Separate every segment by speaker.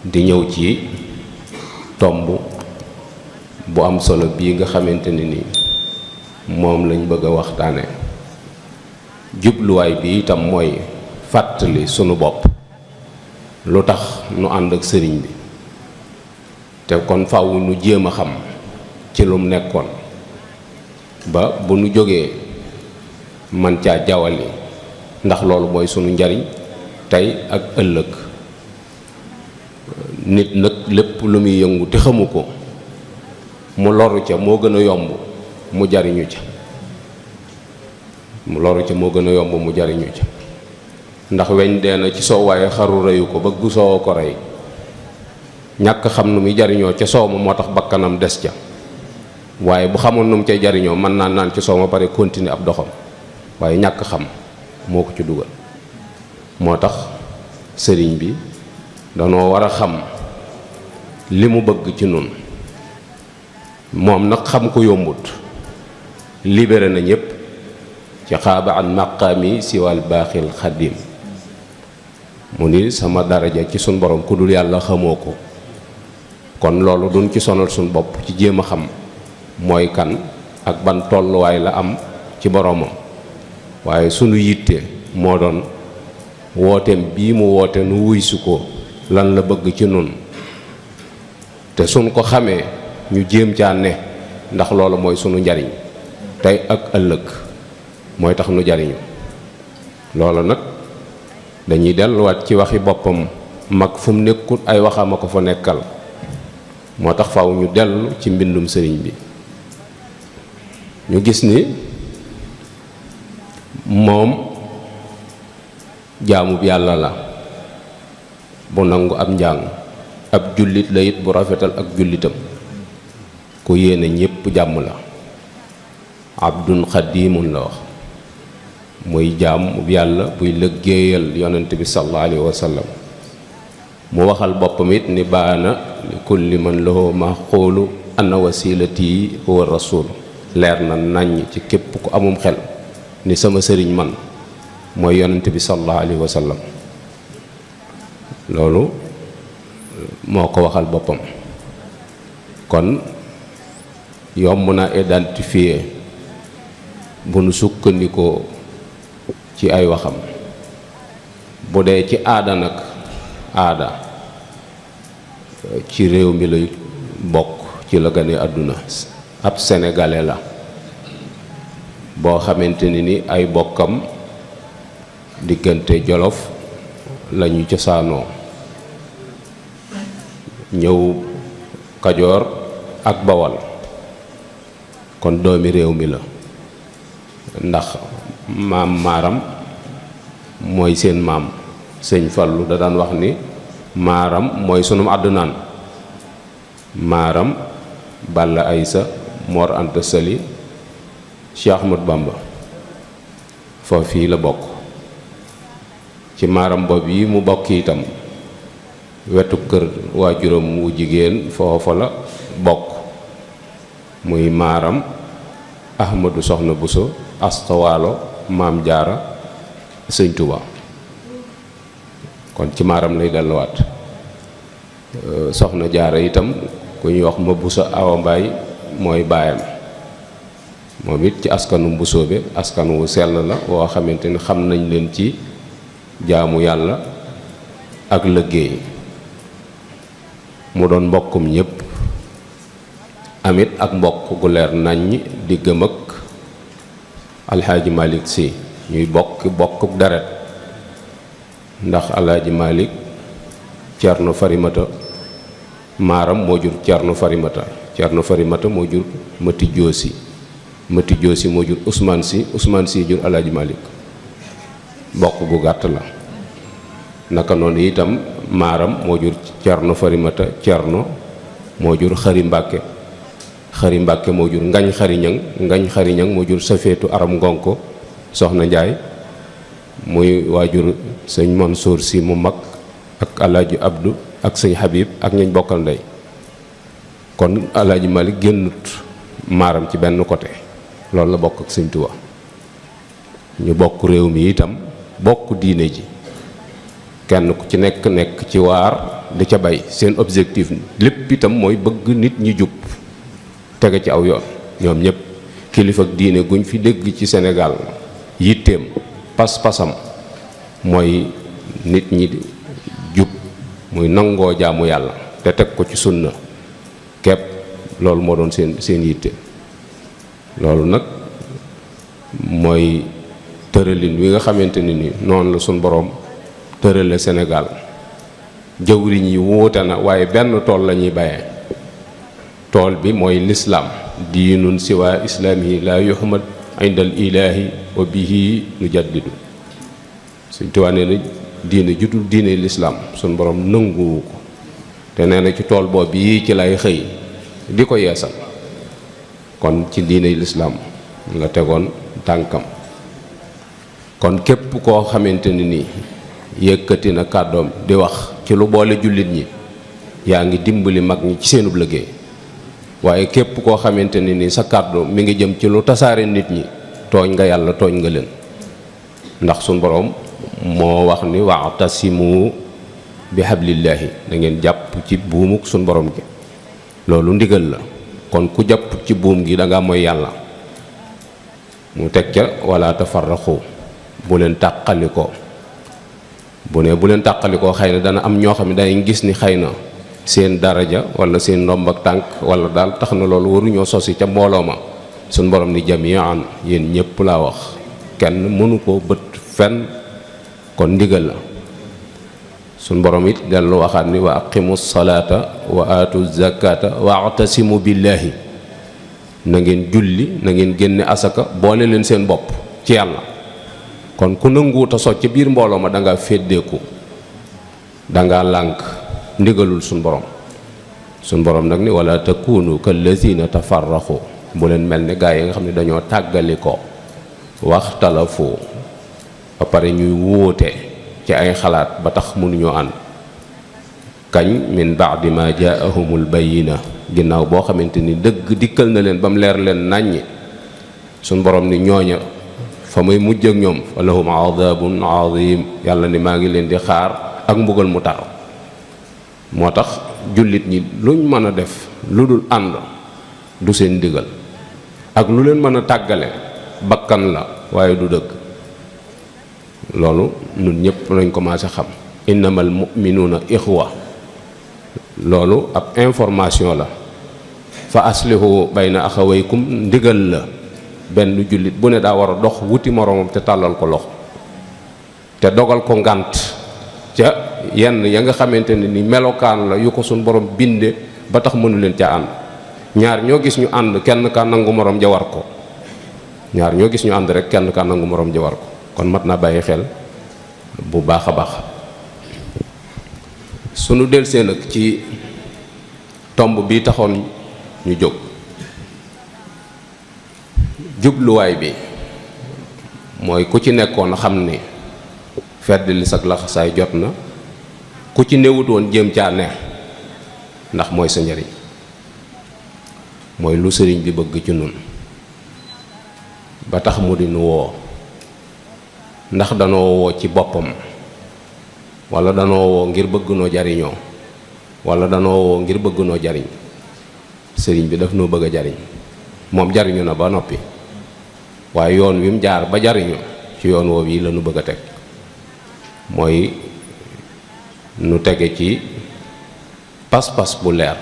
Speaker 1: di ñëw ci tomb bu am solo bii nga xamante ni moom lañ bëgg a waxtaane. jubluwaay bi itam mooy fàttali sunu bopp lu tax nu ànd ak sëriñ bi, te kon faaw nu jéem a xam ci lum nekkoon ba bu nu jógee man caa jawali, ndax loolu mooy sunu njariñ tey ak ëllëg. nit nag lépp lu muy yëngu te xamu ko, mu loru ca moo gën a yomb mu jariñu ca moo gën a yomb mu jariñu ca ndax weñ dee na ci soow waaye xaru reyu ko bëgg soow ko rey. ñàkk xam nu muy jariñoo ca soow ma moo tax bakkanam des ca, waaye bu xamoon nu mu cay jariñoo mën naa naan ci soow ma pare continuer ab doxam, waaye ñàkk xam moo ko ci dugal. moo tax sëriñ bi danoo war a xam li mu bëgg ci nun. moom nag xam ko yombut, libéré na ñépp ci xaaba an maqaami siwal baaxil xadim. mu ni sama daraja ci sun borom ku dul yàlla xamoo ko. kon loolu duñ ci sonal suñ bopp ci jéem a xam mooy kan ak ban tolluwaay la am ci boromam, waaye sunu yitte moo doon wooteem bii mu woote nu wuysu ko lan la bëgg ci nun, te suñ ko xamee ñu jéem caa ne, ndax loolu mooy sunu njariñ tey ak ëllëg, mooy tax nu jariñu. loolu nag dañuy delluwaat ci waxi boppam mag fu mu nekkul ay waxam a ko fa nekkal. moo tax faaw ñu dellu ci mbindum sëriñ bi. ñu gis ni moom jaamub yàlla la bu nangu ab njàng, ab jullit la it bu rafetal ak jullitam, ku yéene ñépp jàmm la. abdun xadimun la wax, muy jaamub yàlla buy liggéeyal yonent bi sallallahu alayhi wa sallam. mu waxal boppam it ni baana li kulli man lahu maxquulu anna wasilati huwa rasul. leer na naññ ci képp ku amum xel ni sama sëriñ man mooy yonent bi sallallahu alayhi wa sallam. loolu moo ko waxal boppam. kon yomb na identifier bu nu sukkandikoo ci ay waxam. bu dee ci aada nag, aada ci réew mi lay bokk, ci la gane àdduna. ab sénégalais la boo xamante ni ay bokkam diggante Jolof lañu cosaanoo, ñëw Kajoor ak Bawal. kon doomi réew mi la, ndax maam maaram mooy seen maam. sëñ Fallu da daan wax ni maaram mooy sunum àddunaan. maaram Balla Aysa, Mor Anta Sali, Cheikh Ahmad Bamba foofu fii la bokk. ci maaram boobu yi mu bokk itam wetu kër waajuram wu jigéen foofa la bokk, muy maaram Ahmadu Soxna Buso, Astawaalo, Maam Jaara, Sëñ Tuba. kon ci maaram lay delluwaat. Soxna Jaara itam ku ñuy wax ma Buso Awa Mbaay mooy baayam. moom it ci askanu Mbusoobe, askan wu sell la woo xamante ni xam nañ leen ci jaamu yàlla ak liggéey. mu doon mbokkum ñépp, amit ak mbokk gu leer naññ diggam ak Alxaaji Malik Si. ñuy bokkuk deret, ndax Alxaaji Malik Cerno Farimata maaram moo jur Cerno Farimata. Cerno Farimata moo jur Mati Joosi. Mati Joosi moo jur Usmaan Si. Usmaan Si jur Alxaaji Malik. bokk gu gàtt la. naka noonu itam maaram moo jur Cerno Farimata. Cerno moo jur Xari Mbàkke. Xari Mbàkke moo jur Ngañ Xari Ñaŋ. Ngañ Xari Ñaŋ moo jur Safeetu Aram Ngonko Soxna Njaay, muy waajur sëñ Mansour Si mu mag ak Alaaji Abdu ak sëñ Habib ak ñañ bokkal ndey. kon Alaaji Malik génnut maaram ci benn côté, loolu la bokk ak sëñ Tuubaa. ñu bokk réew mi itam bokk diine ji, kenn ku ci nekk ci waar di ca bay seen objectif lépp itam mooy bëgg nit ñi jub tege ci aw yoon. ñoom ñëpp kilifa ak diine guñ fi dégg ci Sénégal yitteem pas-pasam mooy nit ñi jub muy nangoo jaamu yàlla te teg ko ci sunna képp. loolu moo doon seen yitte. loolu nag mooy tëralin wi nga xamante ni noonu la suñ boroom tërale Sénégal. jëwriñ yi wuute na waaye benn tool la ñuy bayee. tool bi mooy lislaam diinun siwa islaamihi laa yuhmad indal ilaahi wa bihi nu jaddidu. Sëñ Tuubaa nee na diine jutul diine lislaam suñ boroom nanguwu ko te nee na ci tool boobu yi ci lay xëy di ko yeesal. kon ci diine lislaam la tegoon tànkam. kon képp koo xamante ni yëkkati na kàddoom di wax ci lu boole jullit ñi yaa ngi dimbali mag ñi ci seenub liggéey. waaye képp koo xamante ni sa kàddu mi ngi jëm ci lu tasaare nit ñi tooñ nga yàlla tooñ nga leen. ndax suñ boroom moo wax ni wa'tasimu bi hablillaahi da ngeen jàpp ci buumuk suñ boroom gi. loolu ndigal la. kon ku jàpp ci buum gi da nga mooy yàlla. mu teg ca wala tafarraqu bu leen tàqalikoo. bu leen tàqalikoo xëy na dana am ñoo xam ne dañuy gis ni xëy na seen daraja wala seen ndomb ak tànk wala daal tax na loolu waruñoo sosi ca mbooloo ma. suñ borom ni jami'an yéen ñëpp laa wax kenn mënu koo bët fenn. kon ndigal la. suñ borom it dellu waxaat ni wa aqimu salaata wa aatu zakata wa atasimu billahi na ngeen julli na ngeen génne asaka boole leen seen bopp ci yàlla. kon ku nanguwuta socc ca biir mbooloo ma danga féddeeku danga lànk ndigalul suñ borom. suñ borom nag ni wala takunu kallazina tafarraqu bu leen mel ne gaa yi nga xam ne dañoo tàggali ko waxtalafu ba pare ñuy wóote ci ay xalaat ba tax mënuñoo ànd. kañ min ba'di ma jaa'ahumul bayyina ginnaaw boo xamante ni dëgg dikkal na leen ba mu leer leen nàññi. suñ borom ni ñooña fa muy mujj ak ñoom fa lahum adabun azim yàlla ni maa ngi leen di xaar ak mbugal mu tar. moo tax jullit ñi luñ mën a def lu dul ànd du seen ndigal ak lu leen mën a tàggale bakkan la waaye du dëgg. loolu ñun ñëpp lañ commencé xam. innamal mu'minuuna ixwa loolu ab information la. fa aslihu bayna axawaykum ndigal la. benn jullit bu ne daa war a dox wuti moroomam te tàllal ko loxo te dogal ko ngànt ca yenn ya nga xamante ne ni melokaan la yu ko suñ borom binde ba tax mënu leen ca ànd. ñaar ñoo gis ñu ànd kenn ka nangu moroom ja war ko. ñaar ñoo gis ñu ànd rek kenn ka nangu moroom ja war ko. kon mat naa bàyyi xel bu baax a baax. sunu delsee nag ci tomb bi taxoon ñu jóg. jubluwaay bi mooy ku ci nekkoon xam ni fedd li sag laxasaay jot na. ku ci newut woon jéem caa ne ndax mooy sa njariñ. mooy lu sëriñ bi bëgg ci nun ba tax mu di nu woo. ndax danoo woo ci boppam wala danoo woo ngir bëgg noo jariñoo wala danoo woo ngir bëgg noo jariñ. sëriñ bi daf noo bëgg a jariñ. moom jariñu na ba noppi waaye yoon wi mu jaar ba jariñu ci yoon woowu yi la nu bëgg a teg. mooy nu tege ci pas-pas bu leer.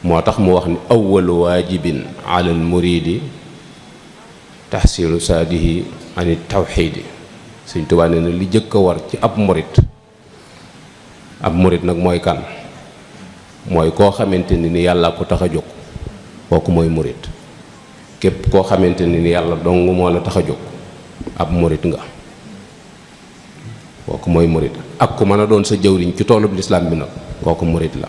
Speaker 1: moo tax mu wax ni awwalu waajibin ala al muridi tahsilu saadihi ani tawxiidi. Sëñ Tuubaa nee na li jëkk a war ci ab murit. ab murit nag mooy kan? mooy koo xamante ni yàlla ko tax a jóg kooku mooy murit. képp koo xamante ni yàlla dong moo la tax a jóg ab murit nga. kooku mooy murit. ak ku mën a doon sa jëwriñ ci toolub lislaam bi nag kooku murit la.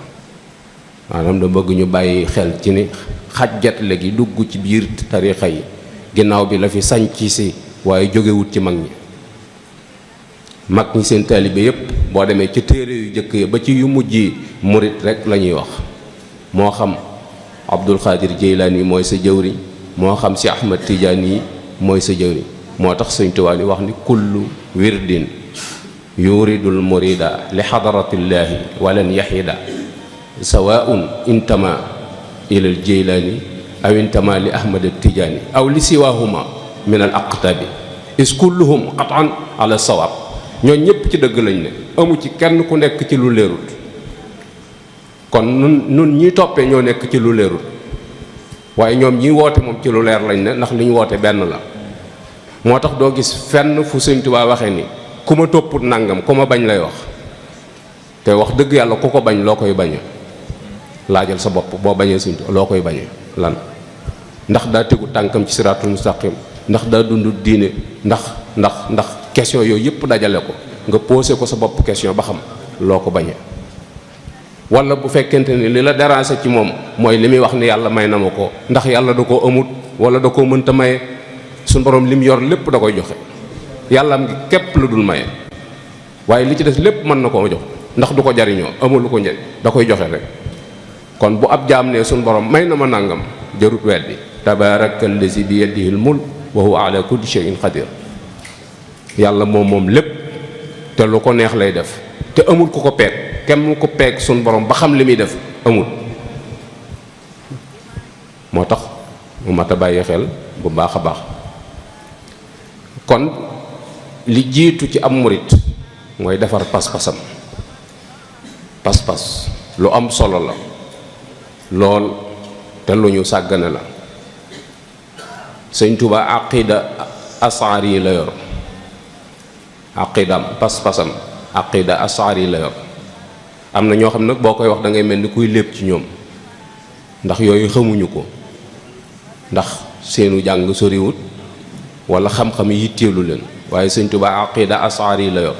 Speaker 1: maanaam da bëgg ñu bàyyi xel ci ni xajjat léegi dugg ci biir tarixa yi ginnaaw bi la fi sañc si waaye jógewut ci mag ñi. mag ñi seen taalibe yépp boo demee ci téere yu jëkk yi ba ci yu mujj yi murit rek la ñuy wax. moo xam Abdul Xaadir Jeylaani mooy sa jëwriñ moo xam si Ahmad Tijaani yi mooy sa jëwriñ. moo tax Sëñ Tuubaa ni wax ni kullu wirdin yuridul murida li xadaratillaahi walan yaxida sawaun intama ilal jeylaani aw intama li ahmad tijaani aw li siwaahuma min al aqtabi is kulluhum qatan ala sawaab. ñooñ ñépp ci dëgg lañ ne, amu ci kenn ku nekk ci lu leerut. kon nun ñi toppee ñoo nekk ci lu leerut, waaye ñoom ñi woote moom ci lu leer lañ ne, ndax li ñu woote benn la. moo tax doo gis fenn fu Sëñ Tuubaa waxee ni ku ma topput nangam ku ma bañ lay wax. te wax dëgg yàlla ku ko bañ loo koy bañe, laajal sa bopp boo bañee Sëñ Tuubaa loo koy bañe lan. ndax daa tegu tànkam ci siraatul mustaqim, ndax daa dund diine, ndax question yooyu yëpp dajale ko nga posé ko sa bopp question ba xam loo ko bañe. wala bu fekkente ni li la déranger ci moom mooy li muy wax ni yàlla may na ma ko, ndax yàlla da koo amut wala da koo mënta maye. suñu borom lim yor lépp da koy joxe, yàlla am ngi képp la dul maye, waaye li ci des lépp mën na koo jox ndax du ko jariñoo, amul lu ko njëriñ, da koy joxe rek. kon bu ab jaam ne suñu borom may na ma nangam jarut weddi. tabaarakallazi bi yadihil mulk wa huwa ala kulli shay'in qadir. yàlla moom lépp te lu ko neex lay def, te amul ku ko peeg, kenn mu ko peeg suñu borom ba xam li muy def amul. moo tax mu mat a bàyyi xel bu baax a baax. kon li jiitu ci am murit mooy defar pas-pasam. pas-pas lu am solo la lool te lu ñu sàggane la. Sëñ Tuubaa aqida asaari yi la yor, aqidam pas-pasam aqida asaari yi la yor. am na ñoo xam nag boo koy wax da ngay mel ni kuy lépp ci ñoom, ndax yooyu xamuñu ko, ndax seenu jàng soriwut wala xam-xam yitteelu leen. waaye Sëñ Tuubaa aqida asaari yi la yor.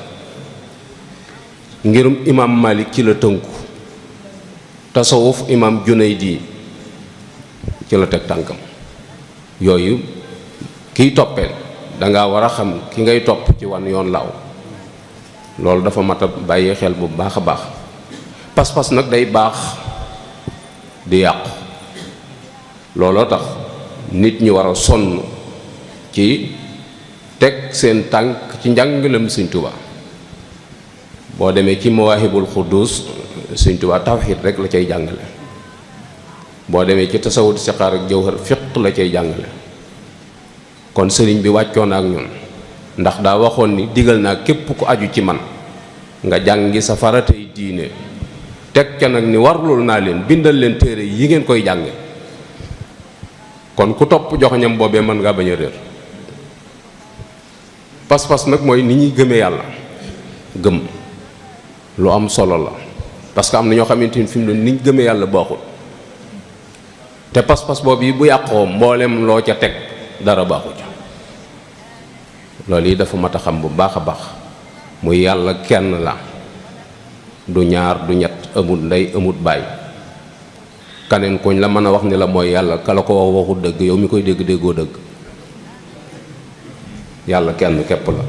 Speaker 1: ngirum imam Malik ci la tënku, tasawuf imam Junaydi ci la teg tànkam. yooyu kiy toppee danga war a xam ki ngay topp ci wan yoon laaw. loolu dafa mat a bàyyi xel bu baax a baax. pas-pas nag day baax di yàqu. looloo tax nit ñi war a sonn ci teg seen tànk ci njàngalem Sëñ Tuubaa. boo demee ci mawaahibul xuddus Sëñ Tuubaa tawxiid rek la cay jàngale. boo demee ci tasawud siqaar ak jawhar fiq la cay jàngale. kon sëriñ bi wàccoon ak ñun, ndax daa waxoon ni digal naa képp ku aju ci man nga jàngi sa faratay diine, teg ca nag ni warlul naa leen bindal leen téere yi ngeen koy jànge. kon ku topp joxoñam boobee mën ngaa bañ a réer. pas-pas nag mooy ni ñuy gëmee yàlla. gëm lu am solo la, parce que am na ñoo xamante ni fi mu ne ni ñu gëmee yàlla baaxul. te pas-pas boobu yi bu yàqoo mboolem loo ca teg dara baaxu ca. loolu yi dafa mat a xam bu baax a baax. muy yàlla kenn la, du ñaar du ñett, amut ndey amut baay. kaneen kuñ la mën a wax ni la mooy yàlla, kala ko wax waxut dëgg, yow mi koy dégg déggoo dëgg. yàlla kenn képp la,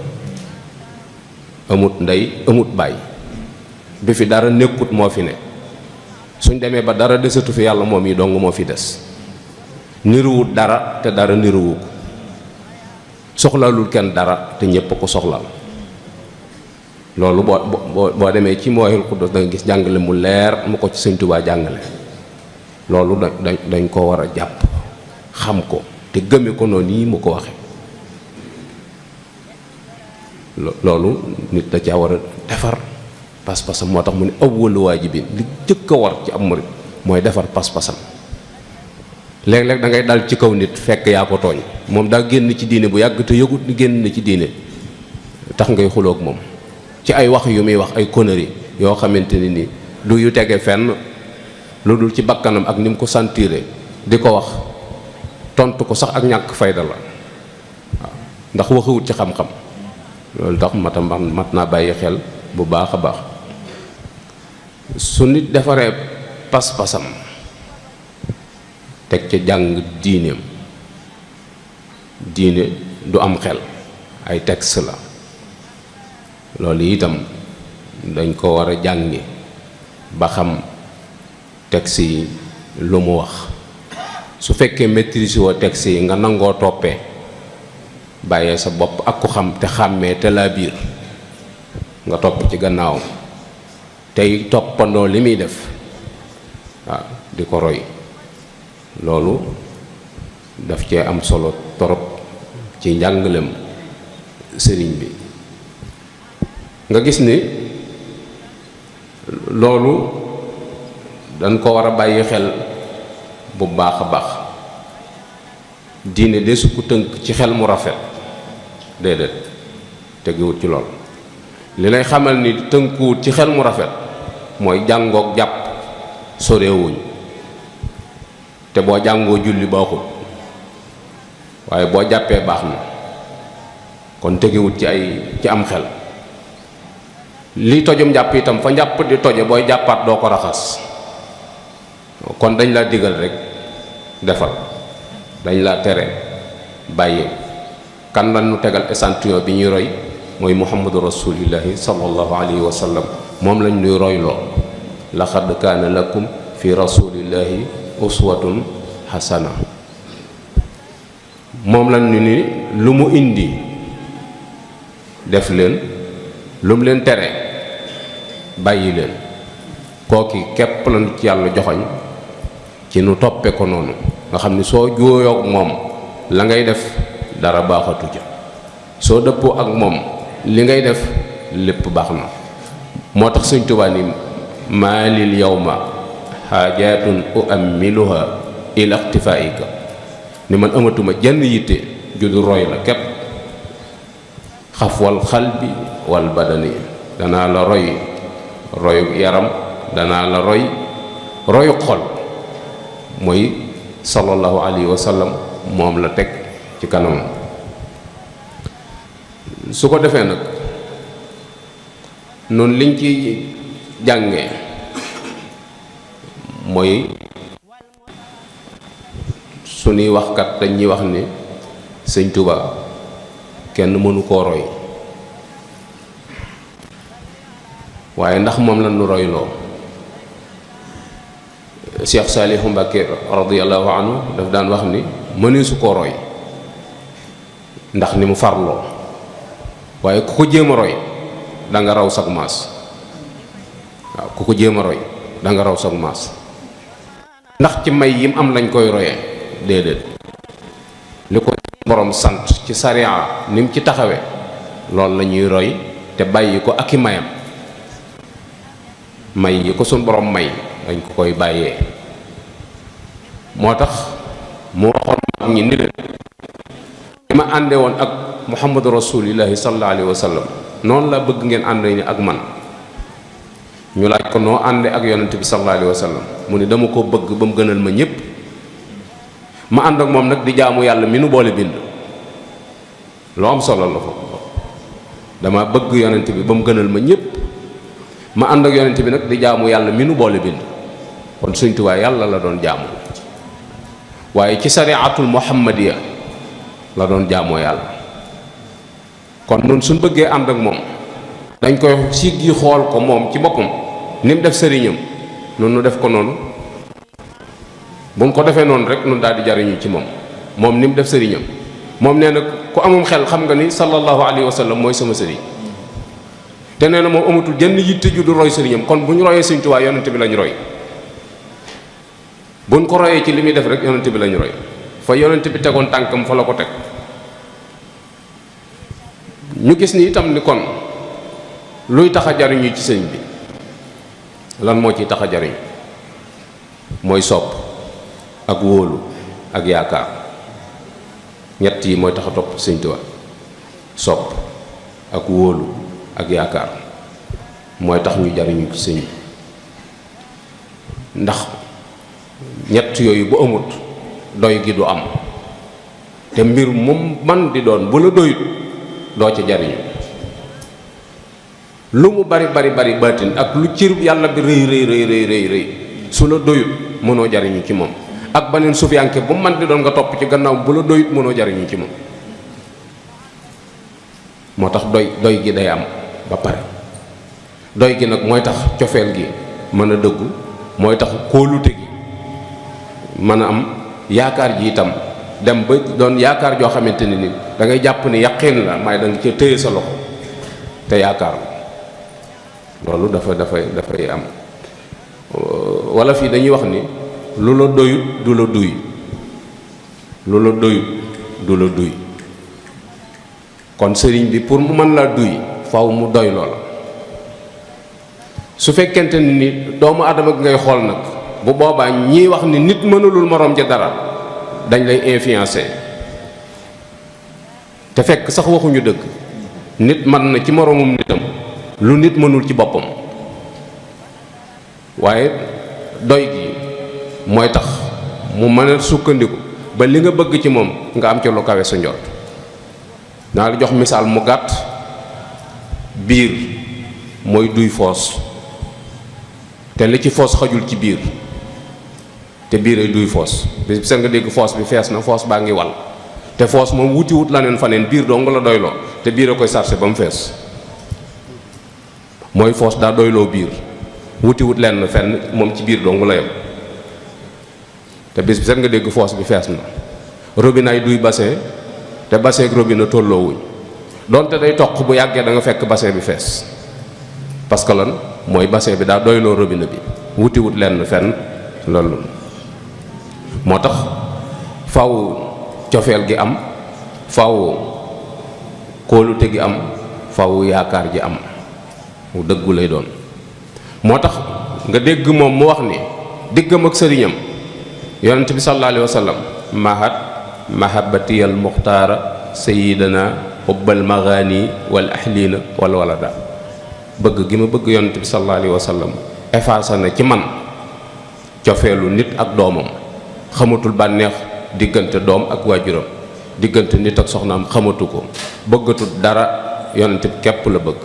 Speaker 1: amut ndey amut baay. bi fi dara nekkut moo fi ne. suñ demee ba dara desatu fi yàlla moom yi dong moo fi des. niruwut dara te dara niruwu ko. soxlaalul kenn dara te ñépp ko soxlaal. loolu boo demee ci Mawaahibul Quddus da nga gis jàngale mu leer mu ko ci Sëñ Tuubaa jàngale. loolu dañ ko war a jàpp xam ko te gëme ko noonu yi mu ko waxe loolu nit da caa war a defar pas-pasam. moo tax mu ne awwalu waajibin li jëkk a war ci am murit mooy defar pas-pasam. léeg-léeg da ngay dal ci kaw nit fekk yaa ko tooñ, moom daa génn ci diine bu yàgg te yëgut ni génn na ci diine, tax ngay xuloog moom ci ay wax yu muy wax ay conneries yoo xamante ni nii du yu tege fenn lu dul ci bakkanam ak ni mu ko sentiré di ko wax. tontu ko sax ak ñàkk fayda la waaw, ndax waxuwut ci xam-xam. loolu tax mat naa bàyyi xel bu baax a baax. su nit defaree pas-pasam teg ca jàng diineem, diine du am xel, ay texte la. loolu itam dañ ko war a jàngi ba xam texte yi lu mu wax. su fekkee maîtrise woo texte yi nga nangoo toppee, bàyyee sa bopp ak ku xam te xàmmee te laa biir, nga topp ci gannaawam tey toppandoo li muy def waaw di ko roy loolu daf cee am solo torop ci njàngalem sëriñ bi nga gis ni loolu dañ ko war a bàyyi xel bu baax a baax diine desu ko tënk ci xel mu rafet déedéet tegiwut ci lool li lay xamal ni tënkuwut ci xel mu rafet mooy jàngook jàpp sorewuñ te boo jàngoo julli baaxul waaye boo jàppee baax na kon tegiwut ci am xel li tojum jàpp itam fa njàpp di toje booy jàppaat doo ko raxas kon dañ laa digal rek defal dañ laa tere bàyyi kan la ñu tegal échantillon bi ñuy roy mooy muhammadu rasulillahi sallallahu alayhi wa sallam moom lañ ñuy royloo laqad kaana lakum fi rasulillahi uswatun hasana moom lañ ñu ni lu mu indi def leen lu mu leen tere bàyyi leen kooki képp lañu ci yàlla joxoñ ci nu toppe ko noonu nga xam ni soo jooyoog moom la ngay def dara baaxatu ca soo dëppoo ak moom li ngay def lépp baax na moo tax Sëñ Tuubaa ni maa lil yawma xaajaatun uammiluha ila ixtifaika ni man amatuma jenn yitte judu roy la képp xafwal xalbi wal badani danaa la roy royu yaram danaa la roy royu xol mooy sallallahu alayhi wa sallam moom la teg ci kanam su ko defee nag noonu liñ ci jànge mooy suñuy waxkat dañuy wax ni Sëñ Tuubaa kenn mënu koo roy waaye ndax moom la nu royloo Cheikh Saalihu Mbàkke radiyallahu anhu daf daan wax ni mëneesu koo roy ndax ni mu farloo waaye ku ko jéem a roy da nga raw sag maas waaw ku ko jéem a roy da nga raw sag maas ndax ci may yim am lañ koy royee déedéet li ko borom sant ci sariya ni mu ci taxawee loolu la ñuy roy te bàyyi ko ak i mayam may yi ko suñ borom may dañ ko koy bàyyee moo tax mu waxoon mag ñi ni leen li ma ànde woon ak muhammadu rasulillahi sallallahu alayhi wa sallam noonu la bëgg ngeen ànd ni ak man ñu laaj ko noo ànde ak yonent bi sallallahu alayhi wa sallam mu ne dama ko bëgg ba mu gënal ma ñépp ma ànd ak moom nag di jaamu yàlla mi nu boole bind loo am solo la fa dama bëgg yonent bi ba mu gënal ma ñépp ma ànd ak yonent bi nag di jaamu yàlla mi nu boole bind kon Sëñ Tuubaa yàlla la doon jaamu waaye ci sariatul muhammadiya la doon jaamoo yàlla kon nun suñ bëggee ànd ak moom dañ koy siggi xool ko moom ci boppam ni mu def sëriñam nun nu def ko noonu buñ ko defee noonu rek nun daal di jariñu ci moom ni mu def sëriñam moom nee na ku amum xel xam nga ni sallallahu alayhi wa sallam mooy sama sëriñ te nee na moom amatul jenn yitte ju du roy sëriñam kon bu ñu royee Sëñ Tuubaa yonent bi lañ roy buñ ko royee ci li muy def rek yonent bi lañ roy fa yonent bi tegoon tànkam fa la ko teg ñu gis ni itam ni kon luy tax a jariñu ci sëñ bi lan moo ciy tax a jariñu mooy sopp ak wóolu ak yaakaar ñett yi mooy tax a topp Sëñ Tuubaa sopp ak wóolu ak yaakaar mooy tax ñu jariñu ci sëñ bi ndax ñett yooyu bu amut doy gi du am te mbir moom man di doon bu la doyut doo ci jariñu lu mu bari bari bari baatin ak lu cër yàlla bi rëy su la doyut mënoo jariñu ci moom ak beneen sufiyanke bu man di doon nga topp ci gannaaw bu la doyut mënoo jariñu ci moom moo tax doy gi day am ba pare doy gi nag mooy tax cofeel gi mën a dëggu mooy tax kóolute gi mën a am yaakaar ji itam dem ba doon yaakaar joo xamante ni da ngay jàpp ni yaqin la may da nga ca téye sa loxo te yaakaar la loolu dafay am. wala fii dañuy wax ni lu la doyut du la duy, lu la doyut du la duy. kon sëriñ bi pour mu mën laa duy faw mu doy loola. su fekkente ni doomu aadama ngay xool nag, bu boobaa ñiy wax ni nit mënulul moroom ja dara dañ lay influencer, te fekk sax waxuñu dëgg. nit mën na ci moroomum nitam lu nit mënul ci boppam, waaye doy gi mooy tax mu mën a sukkandiku ba li nga bëgg ci moom nga am ci lu kawe sa njort. naa la jox misaal mu gàtt. biir mooy duy foos, te li ci foos xajul ci biir, te biir ay duy foos. bis bi seen nga dégg foos bi fees na, foos baa ngi wal, te foos moom wuti wut la neen faneen, biir dong la doyloo, te biir a koy sarse ba mu fees. mooy foos daa doyloo biir, wuti wut lenn fenn, moom ci biir dong la yem. te bis bi seen nga dégg foos bi fees na. robinet ay duy bassin, te bassin ak robinet tolloo wuñ, donte day toq bu yàggee da nga fekk bassin bi fees. parce que lan mooy bassin bi daa doyloo robinet bi, wuti wut lenn fenn. loolu moo tax faw cofeel gi am, faw kóolute gi am, faw yaakaar ji am, mu dëggu lay doon. moo tax nga dégg moom mu wax ni diggam ak sëriñam yonent bi sallallahu alayhi wa sallam, mahat mahabbatiyal muxtaara sayidana xubbal magaani wal ahliina wal walada. bëgg gi ma bëgg yonent bi sallallahu alayhi wa sallam effacé na ci man cofeelu nit ak doomam. xamatul bànneex diggante doom ak waajuram, diggante nit ak soxnaam xamatu ko, bëggatul dara, yonent bi képp la bëgg.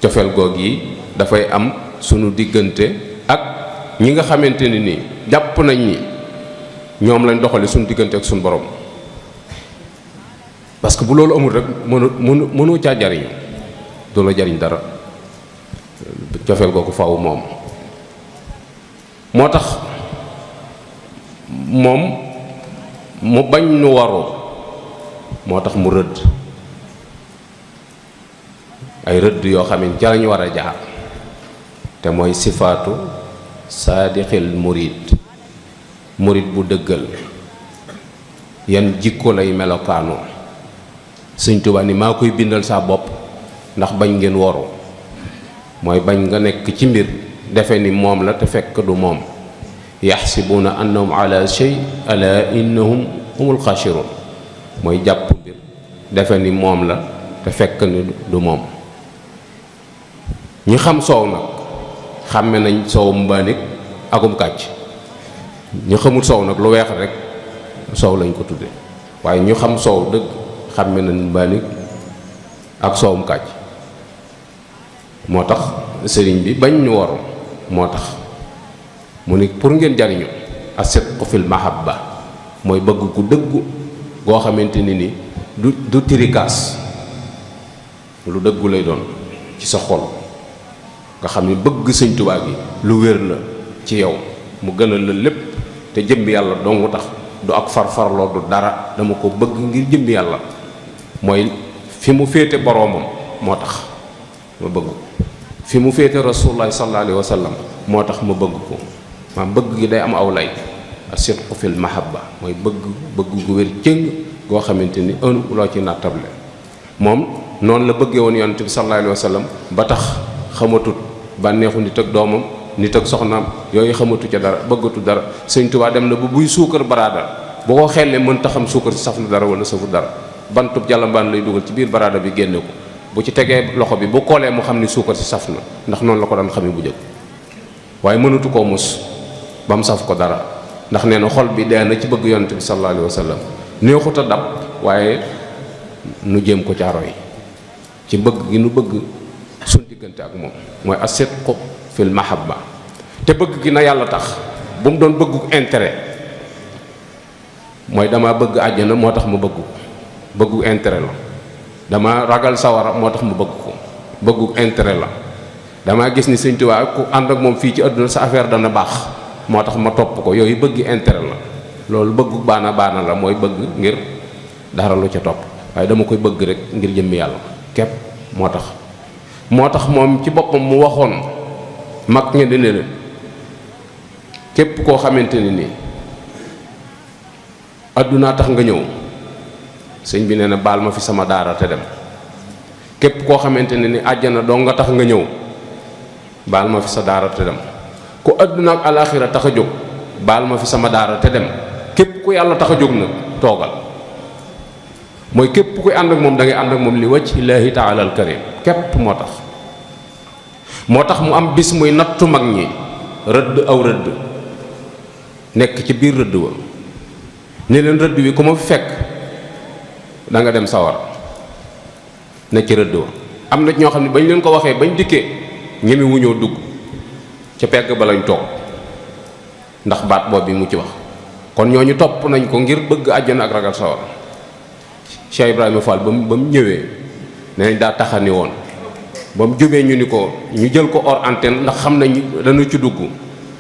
Speaker 1: cofeel goog yi dafay am sunu diggante ak ñi nga xamante ni nii jàpp nañ ni ñoom lañ doxale sunu diggante ak sunu borom. parce que bu loolu amul rek mënoo caa jariñu, du la jariñ dara. cofeel googu faw moom moo tax moom mu bañ nu waru, moo tax mu rëdd ay rëdd yoo xam ne ca lañu war a jaar, te mooy sifaatu saadixil murid. murid bu dëggal yan jikko lay melokaanoo. Sëñ Tuubaa ni maa koy bindal saa bopp ndax bañ ngeen waru, mooy bañ nga nekk ci mbir defe ni moom la te fekk du moom. yaxsibuuna annahum ala shay ala innahum humul xaasirun. mooy jàpp mbir defe ni moom la te fekk ni du moom. ñi xam soow nag xàmme nañ soowum mbaanik akum kàcc. ñu xamul soow nag lu weex rek soow lañ ko tudde, waaye ñu xam soow dëgg xàmme nañ mbaanik ak soowum kàcc. moo tax sëriñ bi bañ ñu waru, moo tax mu ni pour ngeen jariñu as-sidqu fil mahabba, mooy bëgg ku dëggu goo xamante ni du tirikaas, lu dëggu lay doon ci sa xol, nga xam ni bëgg Sëñ Tuubaa gi lu wér la ci yow, mu gënal la lépp, te jëmbi yàlla dongu tax, du ak farfarloo, du dara, dama ko bëgg ngir jëmbi yàlla. mooy fi mu féete boroomam moo tax ma bëgg ko, fi mu féete rasulullah sallallahu alayhi wa sallam moo tax ma bëgg ko. maam bëgg gi day am aw lay. as-sidqu fil mahabba mooy bëgg gu wér cëng goo xamante ni loo ci nattable. moom noonu la bëggee woon yonent bi sallallahu alayhi wa sallam ba tax xamatut bànneexu nit ak doomam, nit ak soxnaam, yooyu xamatu ca dara, bëggatu dara. Sëñ Tuubaa dem na ba buy suukar baraada boo ko xellee mënta xam suukar si saf na dara wala safu dara, bantub jàllambaan lay dugal ci biir baraada bi génne ko, bu ci tegee loxo bi bu koolee mu xam ni suukar si saf na, ndax noonu la ko daan xamee bu jëkk. waaye mënatu koo mus ba mu saf ko dara, ndax nee na xol bi dee na ci bëgg yonent bi sallallahu alayhi wa sallam. neexut a dab, waaye nu jéem ko caaro yi ci bëgg gi nu bëgg suñ diggante ak moom, mooy as-sidqu fil mahabba. te bëgg gi na yàlla tax, bu mu doon bëggu intérêt, mooy dama bëgg àjjana moo tax ma bëgg ko, bëggu intérêt la. dama ragal sawara moo tax ma bëgg ko, bëggu intérêt la. damaa gis ni Sëñ Tuubaa ku ànd ak moom fii ci àdduna sa affaire dana baax moo tax ma topp ko, yooyu bëgg intérêt la. loolu bëggu baana la, mooy bëgg ngir dara lu ca topp, waaye dama koy bëgg rek ngir jëmmi yàlla képp moo tax. moo tax moom ci boppam mu waxoon mag ña dina leen képp koo xamante ne nii addunaa tax nga ñëw sëñ bi nee na baal ma fi sama daara te dem képp koo xamante ne ni àjjana doo nga tax nga ñëw baal ma fi sa daara te dem ku adduna ak alaaxira tax a jóg baal ma fi sama daara te dem képp ku yàlla tax a jóg nag toogal mooy képp kuy ànd ak moom da ngay ànd ak moom li wajhi illaahi taala al karim képp moo tax mu am bis muy nattu mag ñi rëdd aw rëdd nekk ci biir rëdd wa ne leen rëdd wi ku ma fi fekk da nga dem sawar ne ci rëdd wa am na ñoo xam ne bañ leen ko waxee bañ dikkee ñeme wu ñoo dugg ca pegg ba lañ toog ndax baat boobu bi mu ci wax kon ñooñu topp nañ ko ngir bëgg àjjana ak ragal sawar Cheikh Ibrahima Fall ba mu ñëwee ne nañ daa taxani woon ba mu jubee ñu ni ko ñu jël ko hors antenne ndax xam nañ dana ci dugg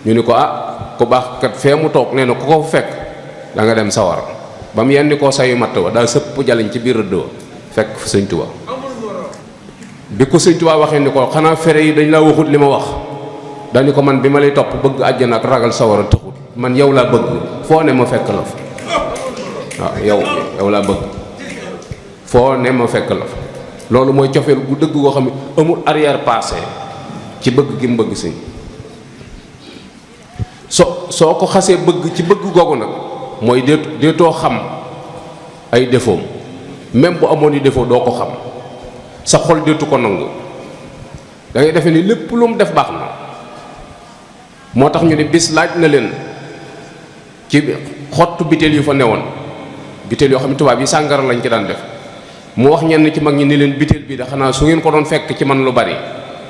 Speaker 1: ñu ni ko ah ku baax kat fee mu toog nee na ku ko fekk da nga dem sawar ba mu yenni koo sayu matt wa daa sëpp jaliñ ci biir rëdd wa fekk fa sëñ Tuubaa bi ko sëñ Tuubaa waxee ni ko xanaa fere yi dañ laa waxut li ma wax dañu ko man bi ma lay topp bëgg àjjana ak ragal sawara taxut man yow laa bëgg foo ne ma fekk la fa waaw yow laa bëgg foo ne ma fekk la fa loolu mooy cofeel gu dëgg goo xam ne amul arrière passé ci bëgg gi mu bëgg sëñ soo ko xasee bëgg ci bëgg googu nag mooy deetoo xam ay défaut même bu amoon i défaut doo ko xam sa xol deetu ko nangu da ngay defe ni lépp lu mu def baax na moo tax ñu ne bis laaj na leen ci xottu biteel yu fa newoon biteel yoo xam ne tubaab yi sàngara lañ ci daan def mu wax ñenn ci mag ñi ni leen biteel bii da xanaa su ngeen ko doon fekk ci man lu bari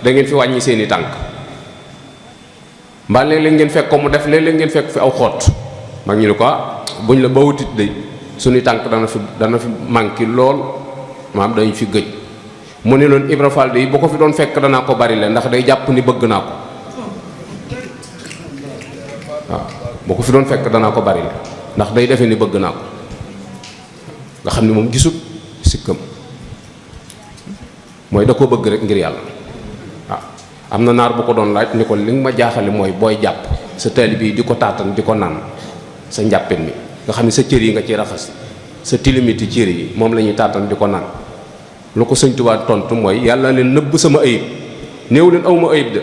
Speaker 1: da ngeen fi wàññi seeni tànk mbaa léeg-léeg ngeen fekk ko mu def léeg-léeg ngeen fekk fi aw xott mag ñu ne ko buñ la ba wutit day suñuy tànk dana fi manqué lool maam dañu fi gëj mu ne loon Ibra Fall day boo ko fi doon fekk danaa ko bari le ndax day jàpp ni bëgg naa ko waaw boo ko fi doon fekk danaa ko bari le ndax day defe ni bëgg naa ko nga xam ne moom gisut sikkam mooy da ko bëgg rek ngir yàlla waaw am na naar bu ko doon laaj ni ko li nga ma jaaxale mooy booy jàpp sa taalibe bi di ko taatan di ko naan sa njàppit mi nga xam ne sa cër yi nga ci raxas sa tilimiti cër yi moom la ñuy taatan di ko naan lu ko sëñ Tuubaa tontu mooy yàlla leen nëbb sama ayib néew leen awma ayib de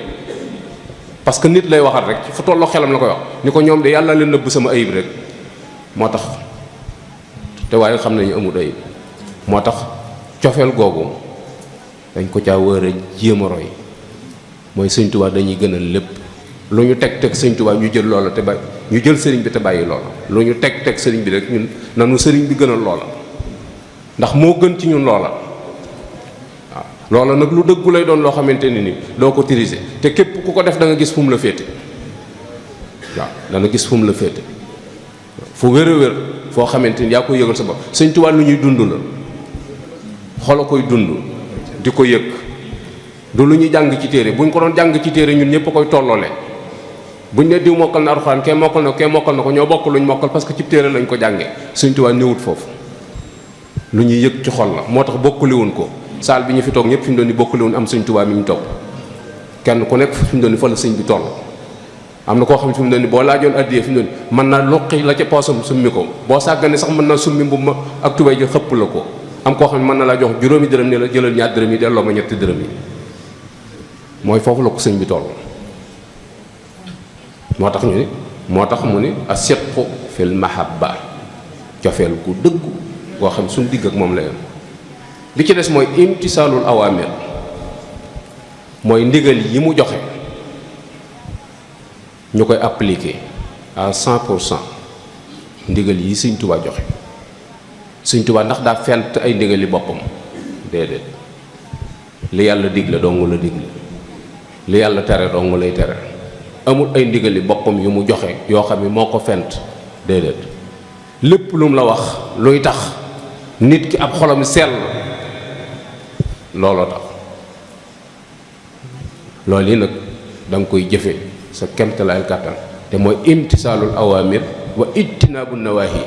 Speaker 1: parce que nit lay waxal rek fu tolloo xelam la koy wax ni ko ñoom de yàlla leen nëbb sama ayib rek moo tax te waaye xam nañu amul ayib moo tax cofeel googu dañ ko caa war a jéem a roy mooy sëñ Tuubaa dañuy gënal lépp lu ñu teg sëñ Tuubaa ñu jël loola te bàyyi ñu jël sëriñ bi te bàyyi loola lu ñu teg sëriñ bi rek ñun nanu sëriñ bi gënal loola ndax moo gën ci ñun loola waaw loola nag lu dëggu lay doon loo xamante ni doo ko tirise te képp ku ko def da nga gis fu mu la féete waaw dana gis fu mu la féete fu wér a wér foo xamante ni yaa koy yëgal sa bopp sëñ Tuubaa lu ñuy dund la xol a koy dund di ko yëg du lu ñuy jàng ci téere buñ ko doon jàng ci téere ñun ñëpp a koy tolloole buñ ne diw mokkal na alxuraan kee mokkal na ko ñoo bokk luñ mokkal parce que ci téere lañ ko jàngee sëñ Tuubaa néewut foofu lu ñuy yëg ci xol la moo tax bokkaliwuñ ko saal bi ñu fi toog ñëpp fi mu doon ni bokkaliwuñ am sëñ Tuubaa mi ñu toog kenn ku nekk fi mu doon ni fa la sëñ bi toll am na koo xam ne fi mu doon ni boo laajoon addiyee fi mu doon ni mën naa loqi la ca poosam summi ko boo sàggane sax mën naa summi mbubb ma ak tubay ji xëpp la ko am koo xam ne mën na laa jox juróomi dërëm ni la jëlal ñaar dërëm yi delloo ma ñetti dërëm yi mooy foofu la ko sëñ bi toll moo tax mu ni as-sidqu fil mahabba cofeel gu dëggu goo xam suñ digg ak moom la yam li ci des mooy imtisaalul awaamir mooy ndigal yi mu joxe ñu koy appliquer à 100% ndigal yi sëñ Tuubaa joxe sëñ Tuubaa ndax daa fent ay ndigali boppam déedéet li yàlla digle dong la digle li yàlla tere dong lay tere amul ay ndigali boppam yu mu joxe yoo xam ne moo ko fent déedéet lépp lu mu la wax luy tax nit ki ab xolam sell looloo tax loolu yi nag da nga koy jëfe sa kemtalaayal kàttan te mooy imtisaalul awaamir wa ijtinaabu nawaahi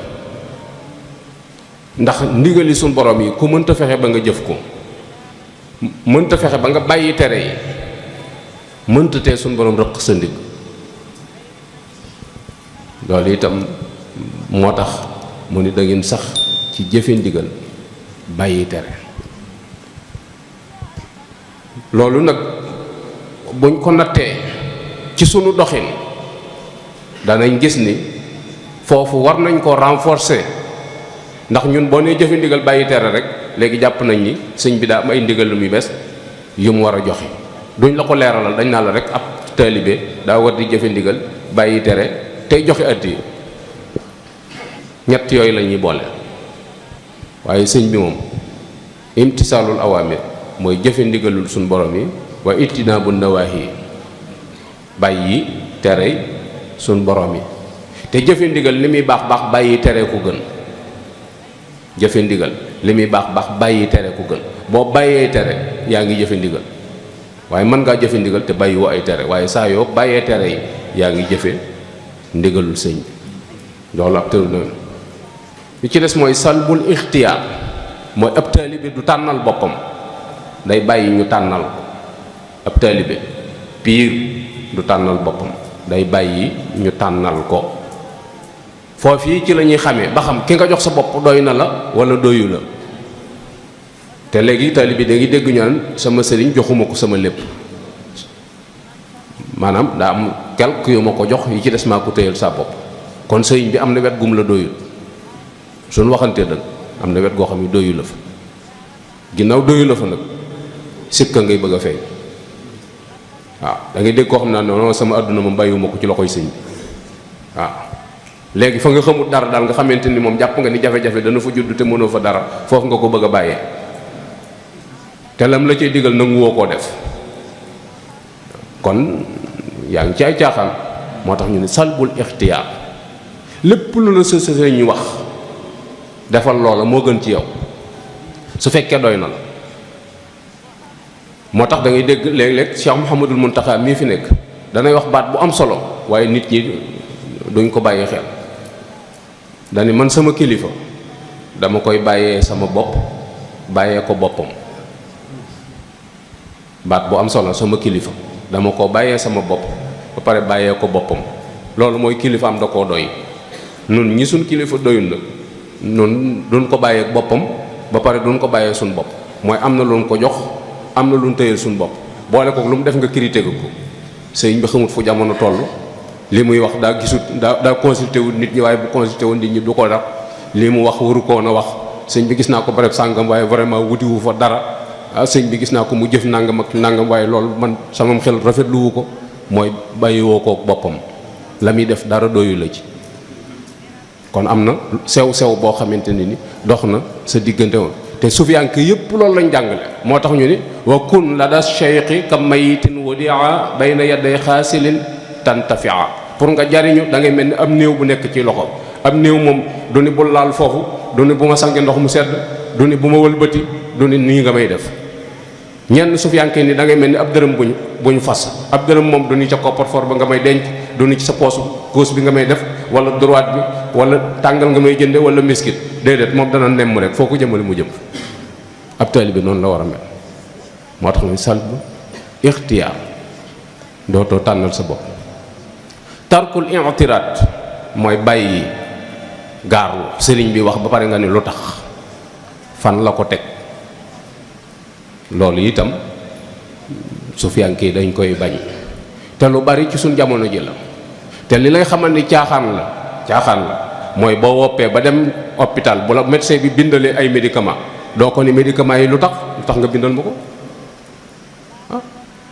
Speaker 1: ndax ndigali suñ borom yi ku mënta fexe ba nga jëf ko mënta fexe ba nga bàyyi tere yi mënta tee suñu borom rëq sa ndigg loolu itam moo tax mu ni da ngeen sax ci jëfe ndigal bàyyi tere loolu nag buñ ko nattee ci sunu doxin danañ gis ni foofu war nañ ko renforcer ndax ñun boo nee jëfe ndigal bàyyi tere rek léegi jàpp nañ ni sëñ bi daa am ay ndigal lu muy bees yu mu war a joxe duñ la ko leeralal dañ naa la rek ab taalibe daa war di jëfe ndigal bàyyi tere tey joxe addiya ñett yooyu la ñuy boole waaye sëñ bi moom imtisaalul awaamir mooy jëfe ndigalul suñ borom yi wa ijtinaabu nawaahi bàyyi tere suñ borom yi te jëfe ndigal li muy baax baax bàyyi tere ku gën jëfe ndigal li muy baax baax bàyyi tere ku gën boo bàyyee tere yaa ngi jëfe ndigal waaye mën ngaa jëfe ndigal te bàyyi woo ay tere waaye saa yoo bàyyee tere yi yaa ngi jëfe ndigalul sëñ bi loolu ab tëru noonu li ci des mooy salbul ixtiyaar mooy ab taalibe du tànnal boppam day bàyyi ñu tànnal ko ab taalibe piir du tànnal boppam day bàyyi ñu tànnal ko foofu yi ci la ñuy xamee ba xam ki nga jox sa bopp doy na la wala doyu la te léegi taalibe da ngi dégg ñu naan sama sëriñ joxuma ko sama lépp maanaam daa am quelque yu ma ko jox yi ci des maa ko téyal sa bopp kon sëriñ bi am na wet gum la doyul suñ waxantee dëgg am na wet goo xam ne doyu la fa ginnaaw doyu la fa nag sikka ngay bëgg a feeñ waaw da ngay dégg koo xam ne non sama àdduna moom bàyyiwuma ko ci loxoy sëñ bi waaw léegi fa nga xamut dara daal nga xamante ni moom jàpp nga ni jafe-jafe dana fa judd te mënoo fa dara foofu nga ko bëgg a bàyyee te lam la cay digal nangu woo koo def kon yaa ngi ci ay caaxaan moo tax ñu ne salbul ixtiyaar lépp lu la sa ñu wax defal loola moo gën ci yow su fekkee doy na la moo tax da ngay dégg léeg-léeg Cheikh Mouhamadul Mountakha mii fi nekk danay wax baat bu am solo waaye nit ñi duñ ko bàyyi xel dani man sama kilifa dama koy bàyyee sama bopp bàyyee ko boppam baat bu am solo sama kilifa dama ko bàyyee sama bopp ba pare bàyyee ko boppam loolu mooy kilifa am da koo doy nun ñi suñ kilifa doyul la nun duñ ko bàyyee boppam ba pare duñ ko bàyyee suñ bopp mooy am na luñ ko jox am na luñ tëyal suñ bopp boole ko lu mu def nga critiqué ko sëñ bi xamut fu jamono toll li muy wax daa gisut daa consulté wu nit ñi waaye bu consulté wu nit ñi du ko def li mu wax waru koon a wax sëñ bi gis naa ko barab sàngam waaye vraiment wutiwu fa dara sëñ bi gis naa ko mu jëf nangam ak nangam waaye loolu man sama xel rafetluwu ko mooy bàyyiwoo ko boppam la muy def dara doyu la ci kon am na sew-sew boo xamante ni dox na sa diggante woon te sufiyanke yépp loolu lañ jàngale moo tax ñu ni wa kun la da cheikhi ka mayitin wadia bayna yaday xaasilin tantafia pour nga jariñu da ngay mel ni am néew bu nekk ci loxo am néew moom du ni bul laal foofu du ni bu ma sange ndox mu sedd du ni bu ma wëlbati du ni nii nga may def ñenn sufiyanke ni da ngay mel ni ab dërëm buñ fas ab dërëm moom du ni ca coffre-fort ba nga may denc du ni ci sa poche gauche bi nga may def wala droite bi wala tàngal nga may jënde wala miskit déedéet moom dana nemm rek foo ko jëmale mu jëm ab taalibe bi noonu la war a mel moo tax ñu salbu ixtiyaar dootoo tànnal sa bopp tarkul i'tiraad mooy bàyyi gaarlu sëriñ bi wax ba pare nga ni lu tax fan la ko teg loolu itam sufiyanke yi dañ koy bañ te lu bari ci suñ jamono ji la te li lay xamal ni caaxaan la mooy boo woppee ba dem hôpital bu la médecin bi bindalee ay médicament doo ko ni médicament yi lu tax nga bindal ma ko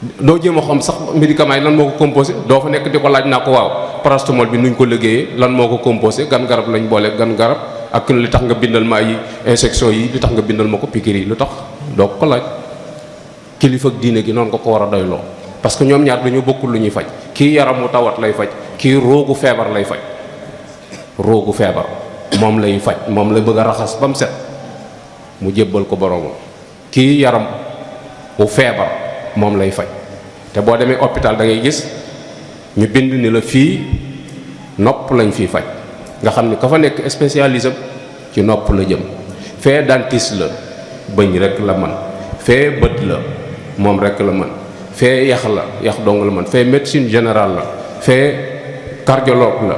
Speaker 1: doo jéem a xam sax médicament yi lan moo ko composé doo fa nekk di ko laaj naa ko waaw paracétamol bi nuñ ko liggéeyee lan moo ko composé gan garab lañ boole gan garab ak li tax nga bindal ma yi injection yi li tax nga bindal ma ko piqûre yi lu tax doo ko laaj kilifa ak diine gi noonu nga ko war a doyloo parce que ñoom ñaar dañoo bokkul lu ñuy faj kii yaramu tawat lay faj kii roogu feebar lay faj roogu feebar moom lay faj moom la bëgg a raxas ba mu set mu jébbal ko boroomam kii yaram bu feebar moom lay faj te boo demee hôpital da ngay gis ñu bind ni la fii nopp lañ fiy faj nga xam ni ka fa nekk spécialisé ci nopp la jëm fee dentiste la bëñ rek la man fee bët la moom rekk la mën, fee yax la yax dong la mën, fee médecine générale la, fee cardiologue la,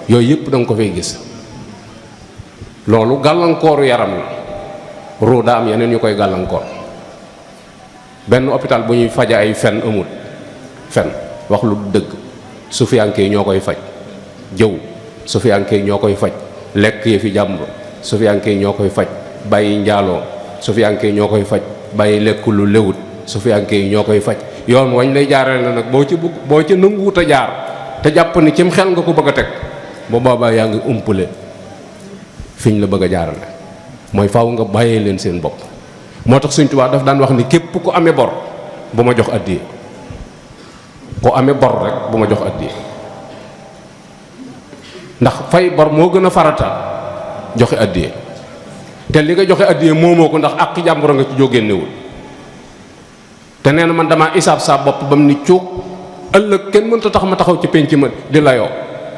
Speaker 1: yooyu yëpp da nga ko fay gis. loolu gàllankooru yaram la. ruu daa am yeneen yu koy gàllankoor. benn hôpital bu ñuy faja ay fen amul. fen wax lu dëgg sufiyanke yi ñoo koy faj, jëw sufiyanke yi ñoo koy faj, lekk yi fi jàmbur sufiyanke yi ñoo koy faj, bàyyi njaaloo sufiyanke yi ñoo koy faj, bàyyi lekk lu lewut sufiyanke yi ñoo koy faj. yoon wañ lay jaarale na nag boo ci nanguwut a jaar te jàpp ni cim xel nga ko bëgg a teg, bu boobaa yaa ngi umpule fiñ la bëgg a jaarale. mooy faaw nga bàyyee leen seen bopp. moo tax Sëñ Tuubaa daf daan wax ni képp ku amee bor bu ma jox addiya, ku amee bor rek bu ma jox addiya. ndax fay bor moo gën a farata joxe addiya, te li nga joxe addiya moomoo ko, ndax àq jàmbur nga ci jógee néewul. te nee na man damaa isaab saa bopp ba mu ni cuug, ëllëg kenn mënta tax ma taxaw ci penc ma di layoo,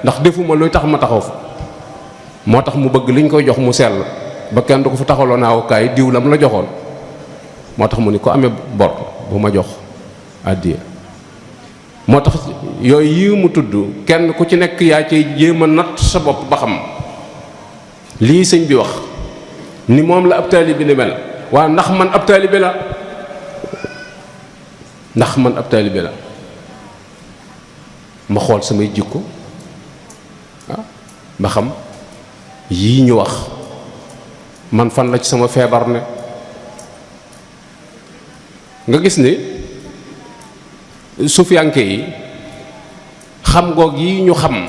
Speaker 1: ndax defuma luy tax ma taxaw fa. moo tax mu bëgg liñ koy jox mu sell ba kenn du ko fa taxawloo naaw kaay diw la mu la joxoon. moo tax mu ni ko amee bor bu ma jox addiya. moo tax yooyu yi mu tudd kenn ku ci nekk yaa cay jéem a natt sa bopp ba xam lii sëñ bi wax ni moom la ab taalibe ni mel. waaw ndax man ab taalibe la, ndax man ab taalibe la. ma xool samay jikko ba xam yii ñu wax man fan la ci sama feebar ne. nga gis ni sufiyanke yi xam goog yi ñu xam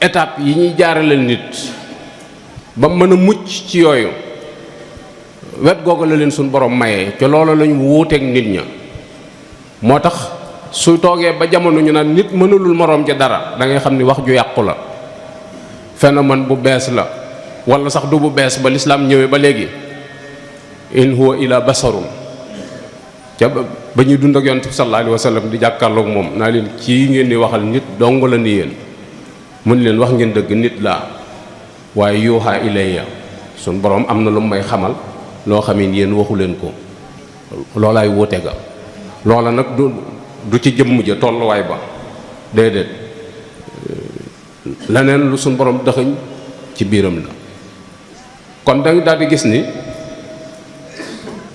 Speaker 1: étape yi ñuy jaarale nit ba mën a mucc ci yooyu, wet googu la leen suñ borom mayee ca loolu lañu wuuteeg nit ña. moo tax su toogee ba jamono ñu naan nit mënulul moroom ja dara, da ngay xam ni wax ju yàqu la, phénomène bu bees la, wala sax du bu bees ba lislaam ñëwee ba léegi. in huwa ila basarun, ca ba ñuy dund ak yonent bi sallallahu alayhi wa sallam di jàkkaarloog moom naa leen kii ngeen di waxal nit dong la ni yéen. mun leen wax ngeen dëgg, nit laa, waaye yuuxa ilayya, suñ borom am na lu may xamal loo xam ne yéen waxu leen ko. loolaay wuute ga. loola nag du ci jëmm ja tolluwaay ba, déedéet, leneen lu suñ borom dëxëñ ci biiram la. kon da daal di gis ni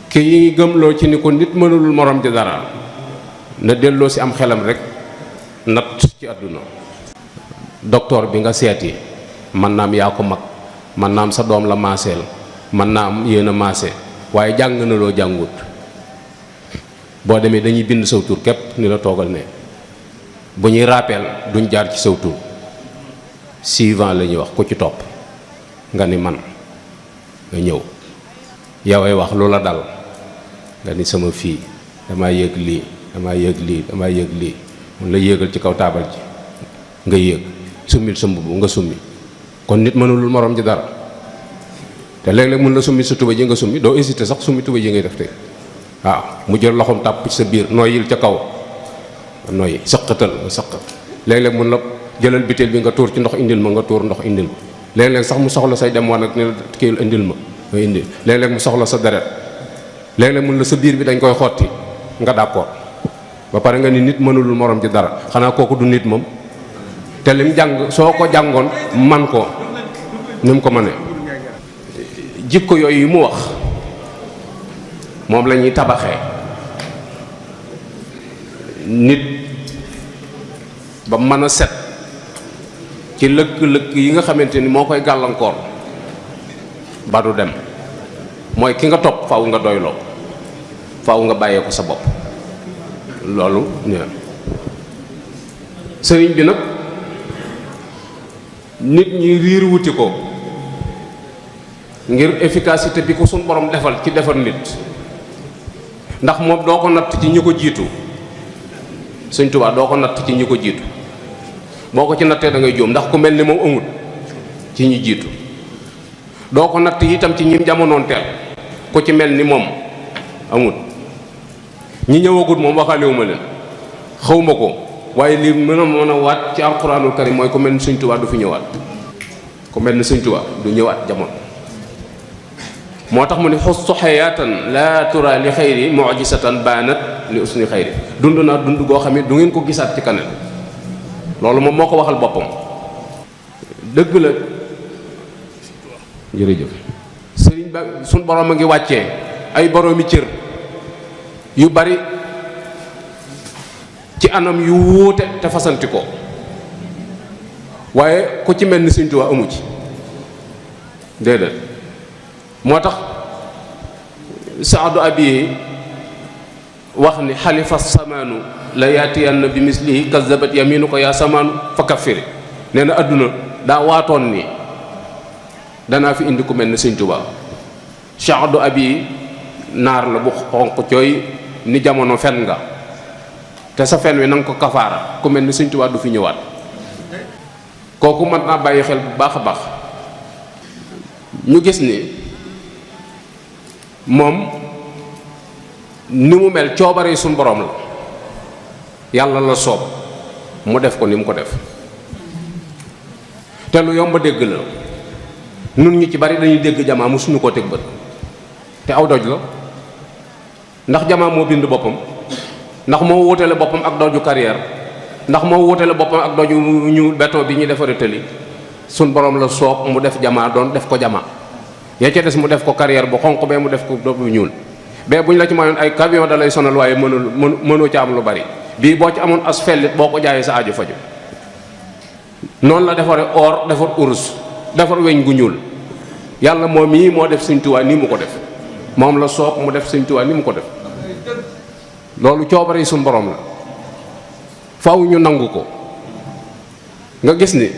Speaker 1: ki yi gëmloo ci ni ko nit mënulul morom ji dara na delloo si am xelam rek natt ci àdduna. docteur bi nga seeti man naam yaa ko mag, man naam sa doom la maaseel, man naam yéen a maase, waaye jàng na loo jàngut. boo demee dañuy bind saw tur képp ni la toogal ne, bu ñuy rappel duñ jaar ci saw tur, suivant la ñuy wax ku ci topp nga ni man, nga ñëw yaway wax lu la dal nga ni sama fii damaa yëg lii damaa yëg lii damaa yëg lii, mun la yéegal ci kaw taabal ji nga yéeg, summil sa mbubb nga summi. kon nit mënulul morom ji dara. te léeg-léeg mun la summi sa tuba ji nga summi, doo hésité sax summi tuba ji ngay def tey. waaw mu jël loxoom tàpp ci sa biir noyyil ca kaw, noyyi sëqatal nga sëqat. léeg-léeg mun la jëlal biteel bi nga tuur ci ndox indil ma, nga tuur ndox indil ma. léeg-léeg sax mu soxla say dem woon ak ne la kii indil ma nga indil. léeg-léeg mu soxla sa deret, léeg-léeg mun la sa biir bi dañ koy xotti nga d'accord. ba pare nga ni nit mënulul morom ji dara, xanaa kooku du nit moom. te lim jàng soo ko jàngoon man ko ni mu ko mënee. jikko yooyu mu wax moom la ñuy tabaxee nit ba mën a set ci lëkk-lëkk yi nga xamante ni moo koy gàllankoor ba du dem. mooy ki nga topp faaw nga doyloo, faaw nga bàyyee ko sa bopp. loolu sëriñ bi nag nit ñi riir wuti ko ngir efficacité bi ko suñ borom defal ci defar nit. ndax moom doo ko natt ci ñi ko jiitu, Sëñ Tuubaa doo ko natt ci ñi ko jiitu. boo ko ci nattee da ngay jóom, ndax ku mel ni moom amut ci ñi jiitu. doo ko natt itam ci ñim jamonoon teel, ku ci mel ni moom amut. ñi ñëwagut moom waxaalewuma leen, xawma ko, waaye li mën a waat ci alquranul karim mooy ku mel ni Sëñ Tuubaa du fi ñëwaat. ku mel ni Sëñ Tuubaa du ñëwaat jamono. moo tax mu ne xustu xayaatan laa tura li xayri mujisatan baanat li usni xayri. dund naa dund goo xam ne du ngeen ko gisaat ci kanam. loolu moom moo ko waxal boppam. dëgg la jërëjëf sëriñ ba suñ borom a ngi wàccee ay boroomi cër yu bari ci anam yu wuute te fasanti ko, waaye ku ci mel ni Sëriñ Tuubaa amu ci déedéet. moo tax saadu abi wax ni xalifa samaanu la yaatiyanna bi mislihi kazabat yaminu ko yaa samaanu fa kaffiri. nee na adduna daa waatoon ni danaa fi indi ku mel ni Sëriñ Tuubaa. saadu abi naar la bu xonq cooy ni jamono fen nga te sa fen wi na nga ko kafaara, ku mel ni Sëriñ Tuubaa du fi ñëwaat. kooku mën naa bàyyi xel bu baax a baax. ñu gis ni moom ni mu mel coobare suñ borom la, yàlla la soob mu def ko ni mu ko def. te lu yomb dégg la. nun ñu ci bari dañuy dégg jamaa mu suñu koo teg bët te aw doj la. ndax jamaa moo bind boppam, ndax moo wutale boppam ak doju carrière, ndax moo wutale boppam ak doju ñu béton bi ñuy defaree tëli. suñ borom la soob mu def jamaa doon def ko jamaa. yaa ca des mu def ko carrière bu xonq bee mu def ko bu ñuul bee buñ la ci mayoon ay camion da lay sonal waaye mënoo ca am lu bari. bii boo ci amoon as fellit boo ko jaayee sa aju faju. noonu la defare or defar urus defar weñ gu ñuul. yàlla moom mii moo def Sëriñ Tuubaa nii mu ko def, moom la soob mu def Sëriñ Tuubaa ni mu ko def. loolu coobare suñ borom la, faw ñu nangu ko. nga gis ni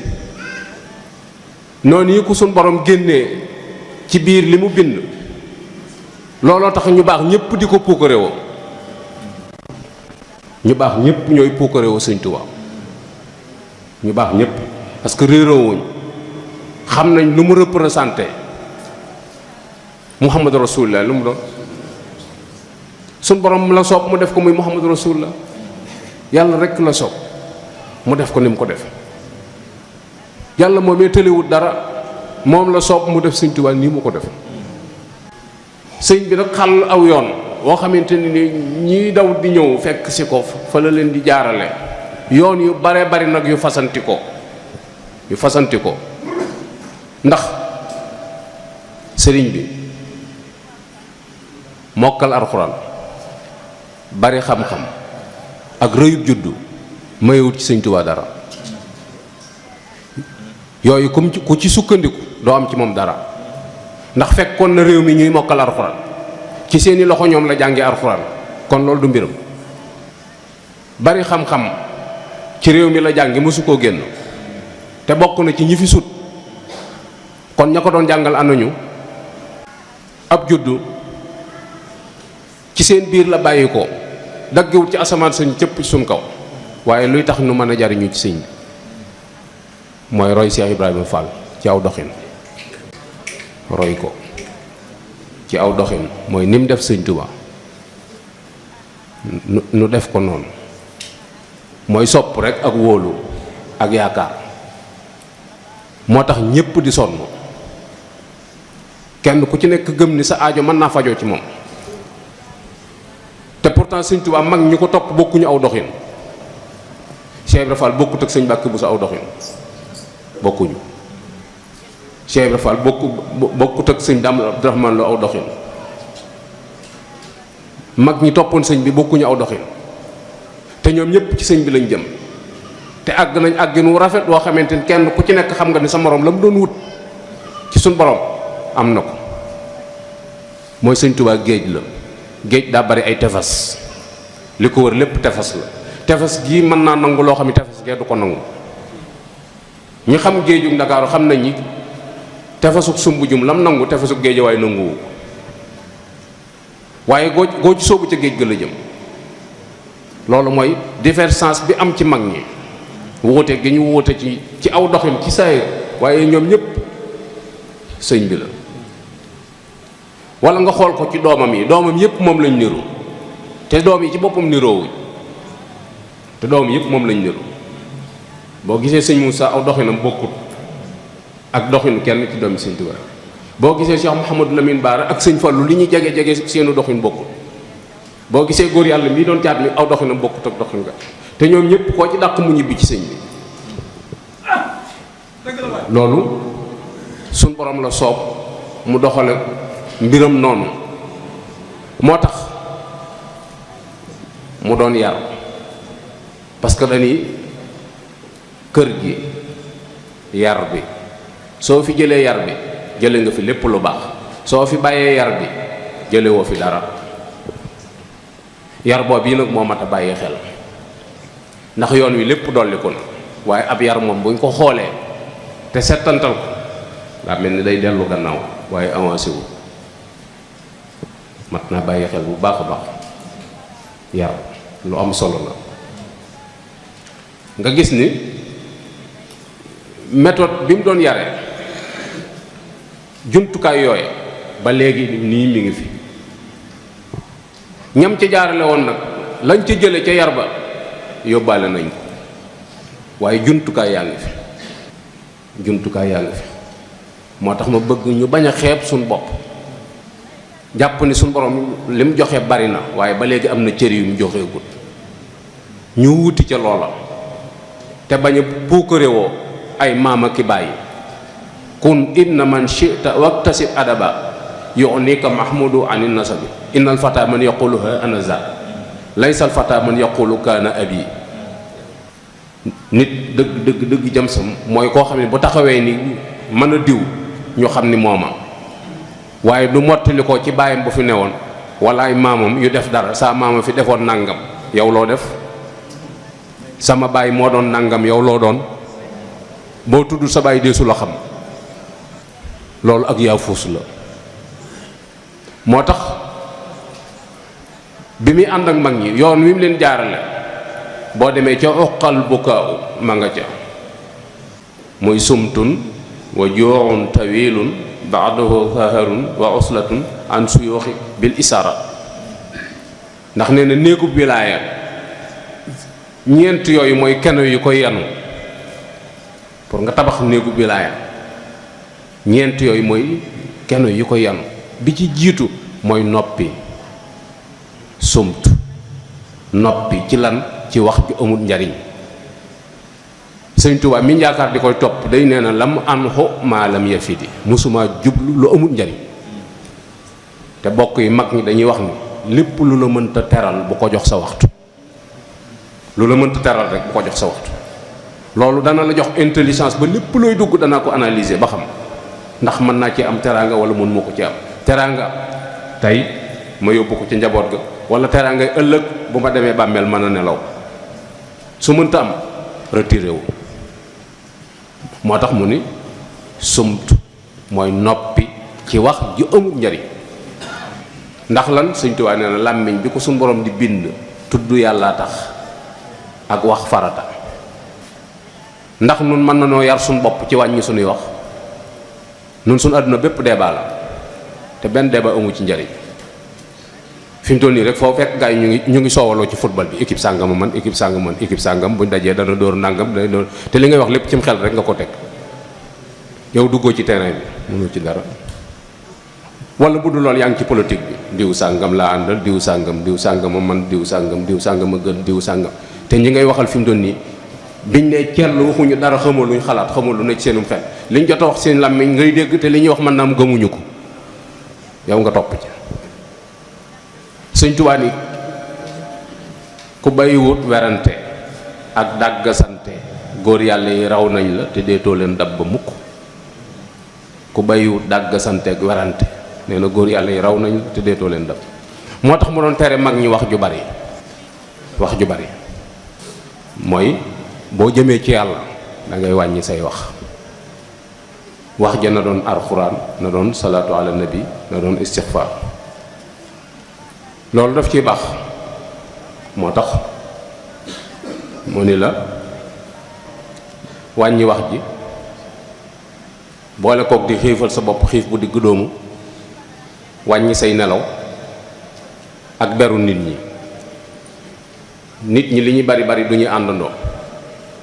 Speaker 1: noonu yi ko suñ borom génnee ci biir li mu bind, looloo tax ñu baax ñëpp di ko puukarewoo. ñu baax ñëpp ñooy puukarewoo Sëriñ Tuubaa. ñu baax ñëpp parce que réeroowuñ, xam nañ lu mu représenté. Muhammadu Rasulullah lu mu doon, suñ borom la soob mu def ko muy Muhammadu Rasulullah. yàlla rekk la soob mu def ko ni mu ko def. yàlla moom mee tëlewut dara, moom la soob mu def Sëriñ Tuubaa nii mu ko def. sëñ bi nag xàll aw yoon woo xamante ni ñiy daw di ñëw fekk si ko fa la leen di jaarale. yoon yu bare bari nag yu fasanti ko ndax sëriñ bi mokkal alxuraan bari xam-xam ak rëyub juddu mayewut ci Sëriñ Tuubaa dara. yooyu ku ci sukkandiku doo am ci moom dara, ndax fekkoon na réew mi ñuy mokkal alxuraan ci seeni loxo ñoom la jàngi alxuraan, kon loolu du mbiram. bari xam-xam ci réew mi la jàngi mësu koo génn te bokk na ci ñi fi sut. kon ña ko doon jàngal anañu. ab juddu ci seen biir la bàyyi ko, daggewut ci asamaan sañ cëpp ci suñ kaw. waaye luy tax nu mën a jariñu ci sëñ bi mooy roy Cheikh Ibrahima Fall ci aw doxin. roy ko ci aw doxin mooy ni mu def Sëriñ Tuubaa nu def ko noonu. mooy sopp rek ak wóolu ak yaakaar. moo tax ñépp di sonn, kenn ku ci nekk gëm ni sa aajo mën naa fajoo ci moom. te pourtant Sëriñ Tuubaa mag ñi ko topp bokkuñu aw doxin. Cheikh Ibrahima Fall bokkut ak Sëriñ Mbàkke Buso aw doxin bokkuñu. Cheikh Ibrahima Fall bokkut ak Sëriñ Daam Abdourahmane Lo aw doxin. mag ñi toppoon sëñ bi bokkuñu aw doxin te ñoom ñëpp ci sëñ bi lañ jëm te àgg nañ àggin wu rafet woo xamante ni kenn ku ci nekk xam nga ni sa morom la mu doon wut ci suñ borom am na ko. mooy Sëñ Tuubaa géej la. géej daa bari ay tefas, li ko wër lépp tefas la. tefas gii mën naa nangu loo xam ne tefas gee du ko nangu. ñi xam géejug Ndakaaru xam nañ ni tefasug Sumbujum lam nangu tefasug Géejawaay nanguwu waaye goo ci soobu ca géej ga la jëm. loolu mooy divergence bi am ci mag ñi, wuute gi ñu wuute ci aw doxin ci saayir, waaye ñoom ñëpp sëñ bi la. wala nga xool ko ci doomam yi, doomam yëpp moom lañ niru te doom yi ci boppam niroowuñ te doom yëpp moom lañ niru. boo gisee sëñ Moussa aw doxinam bokkut ak doxinu kenn ci doomi Sëñ Tuubaa. boo gisee Cheikh Mouhamadou Lamine Bara ak sëñ Fallu li ñuy jege seenu doxin bokkul. boo gisee góor yàlla mii doon caat mi aw doxinam bokkut ak doxin nga te ñoom ñëpp koo ci dàq mu ñibbi ci sëñ bi. loolu suñ borom la soob mu doxale mbiram noonu moo tax mu doon yar parce que dañuy kër gi yar bi soo fi jëlee yar bi jële nga fi lépp lu baax soo fi bàyyee yar bi jële woo fi dara. yar boobu yi nag moo mat a bàyyi xel ndax yoon wi lépp dolliku na waaye ab yar moom buñ ko xoolee te settantal ko daa mel ni day dellu gannaaw waaye avancé wu mat naa bàyyi xel bu baax a baax. yar lu am solo la nga gis ni méthode bi mu doon yare jumtukaay yooye ba léegi nii mi ngi fi ñam ca jaarale woon nag lañ ca jële ca yar ba yóbbaale nañ ko waaye jumtukaay yaa ngi fi moo tax ma bëgg ñu bañ a xeeb suñ bopp jàpp ni suñ borom li mu joxe bari na waaye ba léegi am na cër yu mu joxee gut ñu wuti ca loola te bañ a puukarewoo ay maama ki bàyyi kun ibna man shi'ta waktasib adaba yu'nika mahmudu anin nasabi innal fata man yaqulu ha ana za laysa al fata man yaqulu kaana abi. nit dëgg jëm sam mooy koo xam ne bu taxawee ni mën a diw ñu xam ni mooma waaye du mottali ko ci bàyyam bu fi newoon wala ay maamam yu def dara saa maama fi defoon nangam yow loo def sama baay moo doon nangam yow loo doon boo tudd sa baay deesu la xam loolu ak yaa fuus la. moo tax bi muy ànd ak mag ñi yoon wi mu leen jaarale boo demee ca uqal bukaaw ma nga ca muy sumtun wa jooxun tawilun baadahu saharun wa uslatun an suyooxi bil isara ndax nee na néegub wilaaya ñeent yooyu mooy keno yu koy yanu pour nga tabax néegub wilaaya ñeent yooyu mooy keno yu koy yanu bi ci jiitu mooy noppi sumt noppi ci lan ci wax ju amul njariñ sëñ Tuubaa mi yaakaar di koy topp day nee na lam anxu maa lam yafidi musuma jublu lu amul njariñ te bokk yi mag ñi dañuy wax ni lépp lu la mënta teral bu ko jox sa waxtu lu la mënta teral rek bu ko jox sa waxtu loolu dana la jox intelligence ba lépp looy dugg danaa ko analyser ba xam ndax mën naa ci am teraanga wala mën moo ko ci am teraanga tey ma yóbbu ko ci njaboot ga wala teraangay ëllëg bu ma demee bàmmeel mën a nelaw su mënta am retiré wu moo tax mu ni sumt mooy noppi ci wax ju amul njariñ ndax lan Sëñ Tuubaa nee na làmmiñ bi ko suñ borom di bind tudd yàlla tax ak wax farata ndax nun mën na noo yar suñ bopp ci wàññi suñuy wax nun suñ àdduna bépp débat la te benn débat amu ci njariñ fi mu toll nii rek foo fekk gars yi ñu ngi soowaloo ci football bi équipe sàngam man équipe sàngam buñ dajee dana dóor nàngam dana dóor te li ngay wax lépp cim xel rek nga ko teg yow duggoo ci terrain bi mënoo ci dara wala bu dul lool yaa ngi ci politique bi diw sàngam laa àndal diw sàngam man diw sàngam a gën diw sàngam te ñi ngay waxal fi mu toll nii biñ ne cell waxuñu dara xamoo luñ xalaat xamoo lu ne ci seenum xel liñ jot a wax seen làmmiñ ngay dégg te li ñuy wax mën naa am gëmuñu ko yow nga topp ci. Sëñ Tuubaa ni ku bàyyiwut werante ak dàggasante góor yàlla yi raw nañ la te deetoo leen dab ba mukk ku bàyyiwut dàggasante ak werante nee na góor yàlla yi raw nañ la te deetoo leen dab moo tax mu doon tere mag ñi wax ju bari mooy boo jëmee ci yàlla da ngay wàññi say wax ja na doon alxuraan na doon salaatu ala nabi na doon istixfaar loolu daf ciy baax moo tax mu ni la wàññi wax ji boole kook di xiifal sa bopp xiif bu digg doomu wàññi say nelaw ak beru nit ñi li ñuy bari bari du ñuy àndandoo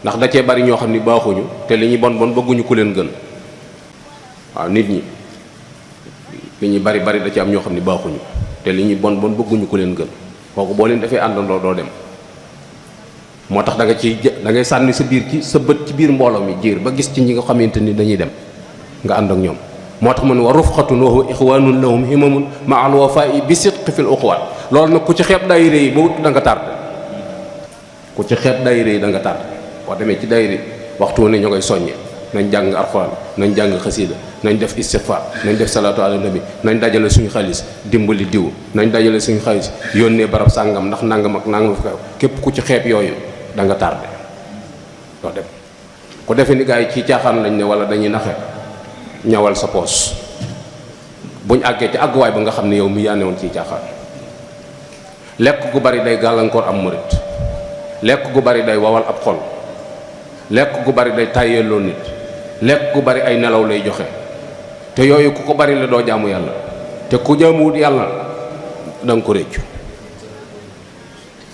Speaker 1: ndax da cee bari ñoo xam ni baaxuñu te li ñuy bon bon bëgguñu ku leen gën waaw nit ñi li ñuy bari bari da ci am ñoo xam ne baaxuñu te li ñuy bon bon bëgguñu ko leen gën kooku boo leen defee àndandoo doo dem moo tax da ngay sànni sa biir ci sa bët ci biir mbooloo mi jiir ba gis ci ñi nga xamante ni dañuy dem nga ànd ak ñoom moo tax mu ne wa rufqatun wa huwa ixwanun lahum himamun ma al wafa'i bi sidqi fil uquwat loolu nag ku ci xeeb daayira yi ba wut da nga tardé ku ci xeeb daayira yi da nga tardé boo demee ci daayira waxtu wu ne ñu koy soññee nañ jàng alxuraan nañ jàng xasiida nañ def istighfar nañ def salaatu ala nabi nañ dajale suñu xaalis dimbali diw nañ dajale suñu xaalis yónnee barab sàngam ndax nangam ak nangam fi képp ku ci xeeb yooyu da nga tardé doo dem ku defee ni gars yi ci caaxaan lañ ne wala dañuy naxe ñawal sa poos buñ àggee ci àgguwaay ba nga xam ne yow mi yaa newoon ciy caaxaan lekk gu bari day gàllankoor am murit lekk gu bari day wawal ab xol lekk gu bari day tàyyeeloo nit lekk gu bari ay nelaw lay joxe te yooyu ku ko bari la doo jaamu yàlla te ku jaamuwut yàlla da nga ko réccu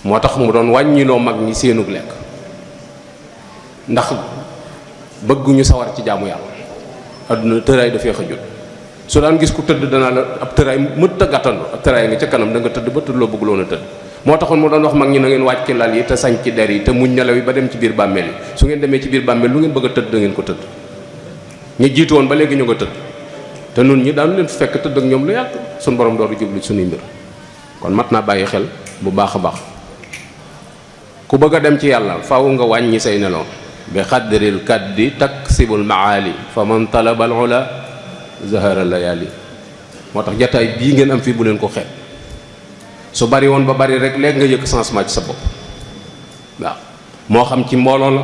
Speaker 1: moo tax mu doon wàññiloo mag ñi seenug lekk ndax bëgguñu sawar ci jaamu yàlla adduna tëraay dafee xëjul su daan gis ku tëdd danaa la ab tëraay mët a gàttandu ab tëraay nga ca kanam da nga tëdd ba tëdd loo bëgg loon a tëdd moo taxoon mu doon wax mag ñi na ngeen wàcc ci lal yi te sañ ci der yi te muñ nelaw yi ba dem ci biir bàmmeel yi su ngeen demee ci biir bàmmeel lu ngeen bëgg a tëdd da ngeen ko tëdd ñu jiitu woon ba léegi ñu nga tëdd te nun ñi daanu leen fekk tëdd ak ñoom lu yàgg suñu borom dooru jublu suñuy mbir kon mat naa bàyyi xel bu baax a baax ku bëgg a dem ci yàlla faaw nga wàññi say nelaw bi xadril kaddi taksibul maali fa man talabal ula zahara layali moo tax jataay bii ngeen am fii bu leen ko xeeb su bari woon ba bari rek léegi nga yëkk changement ci sa bopp waaw moo xam ci mbooloo la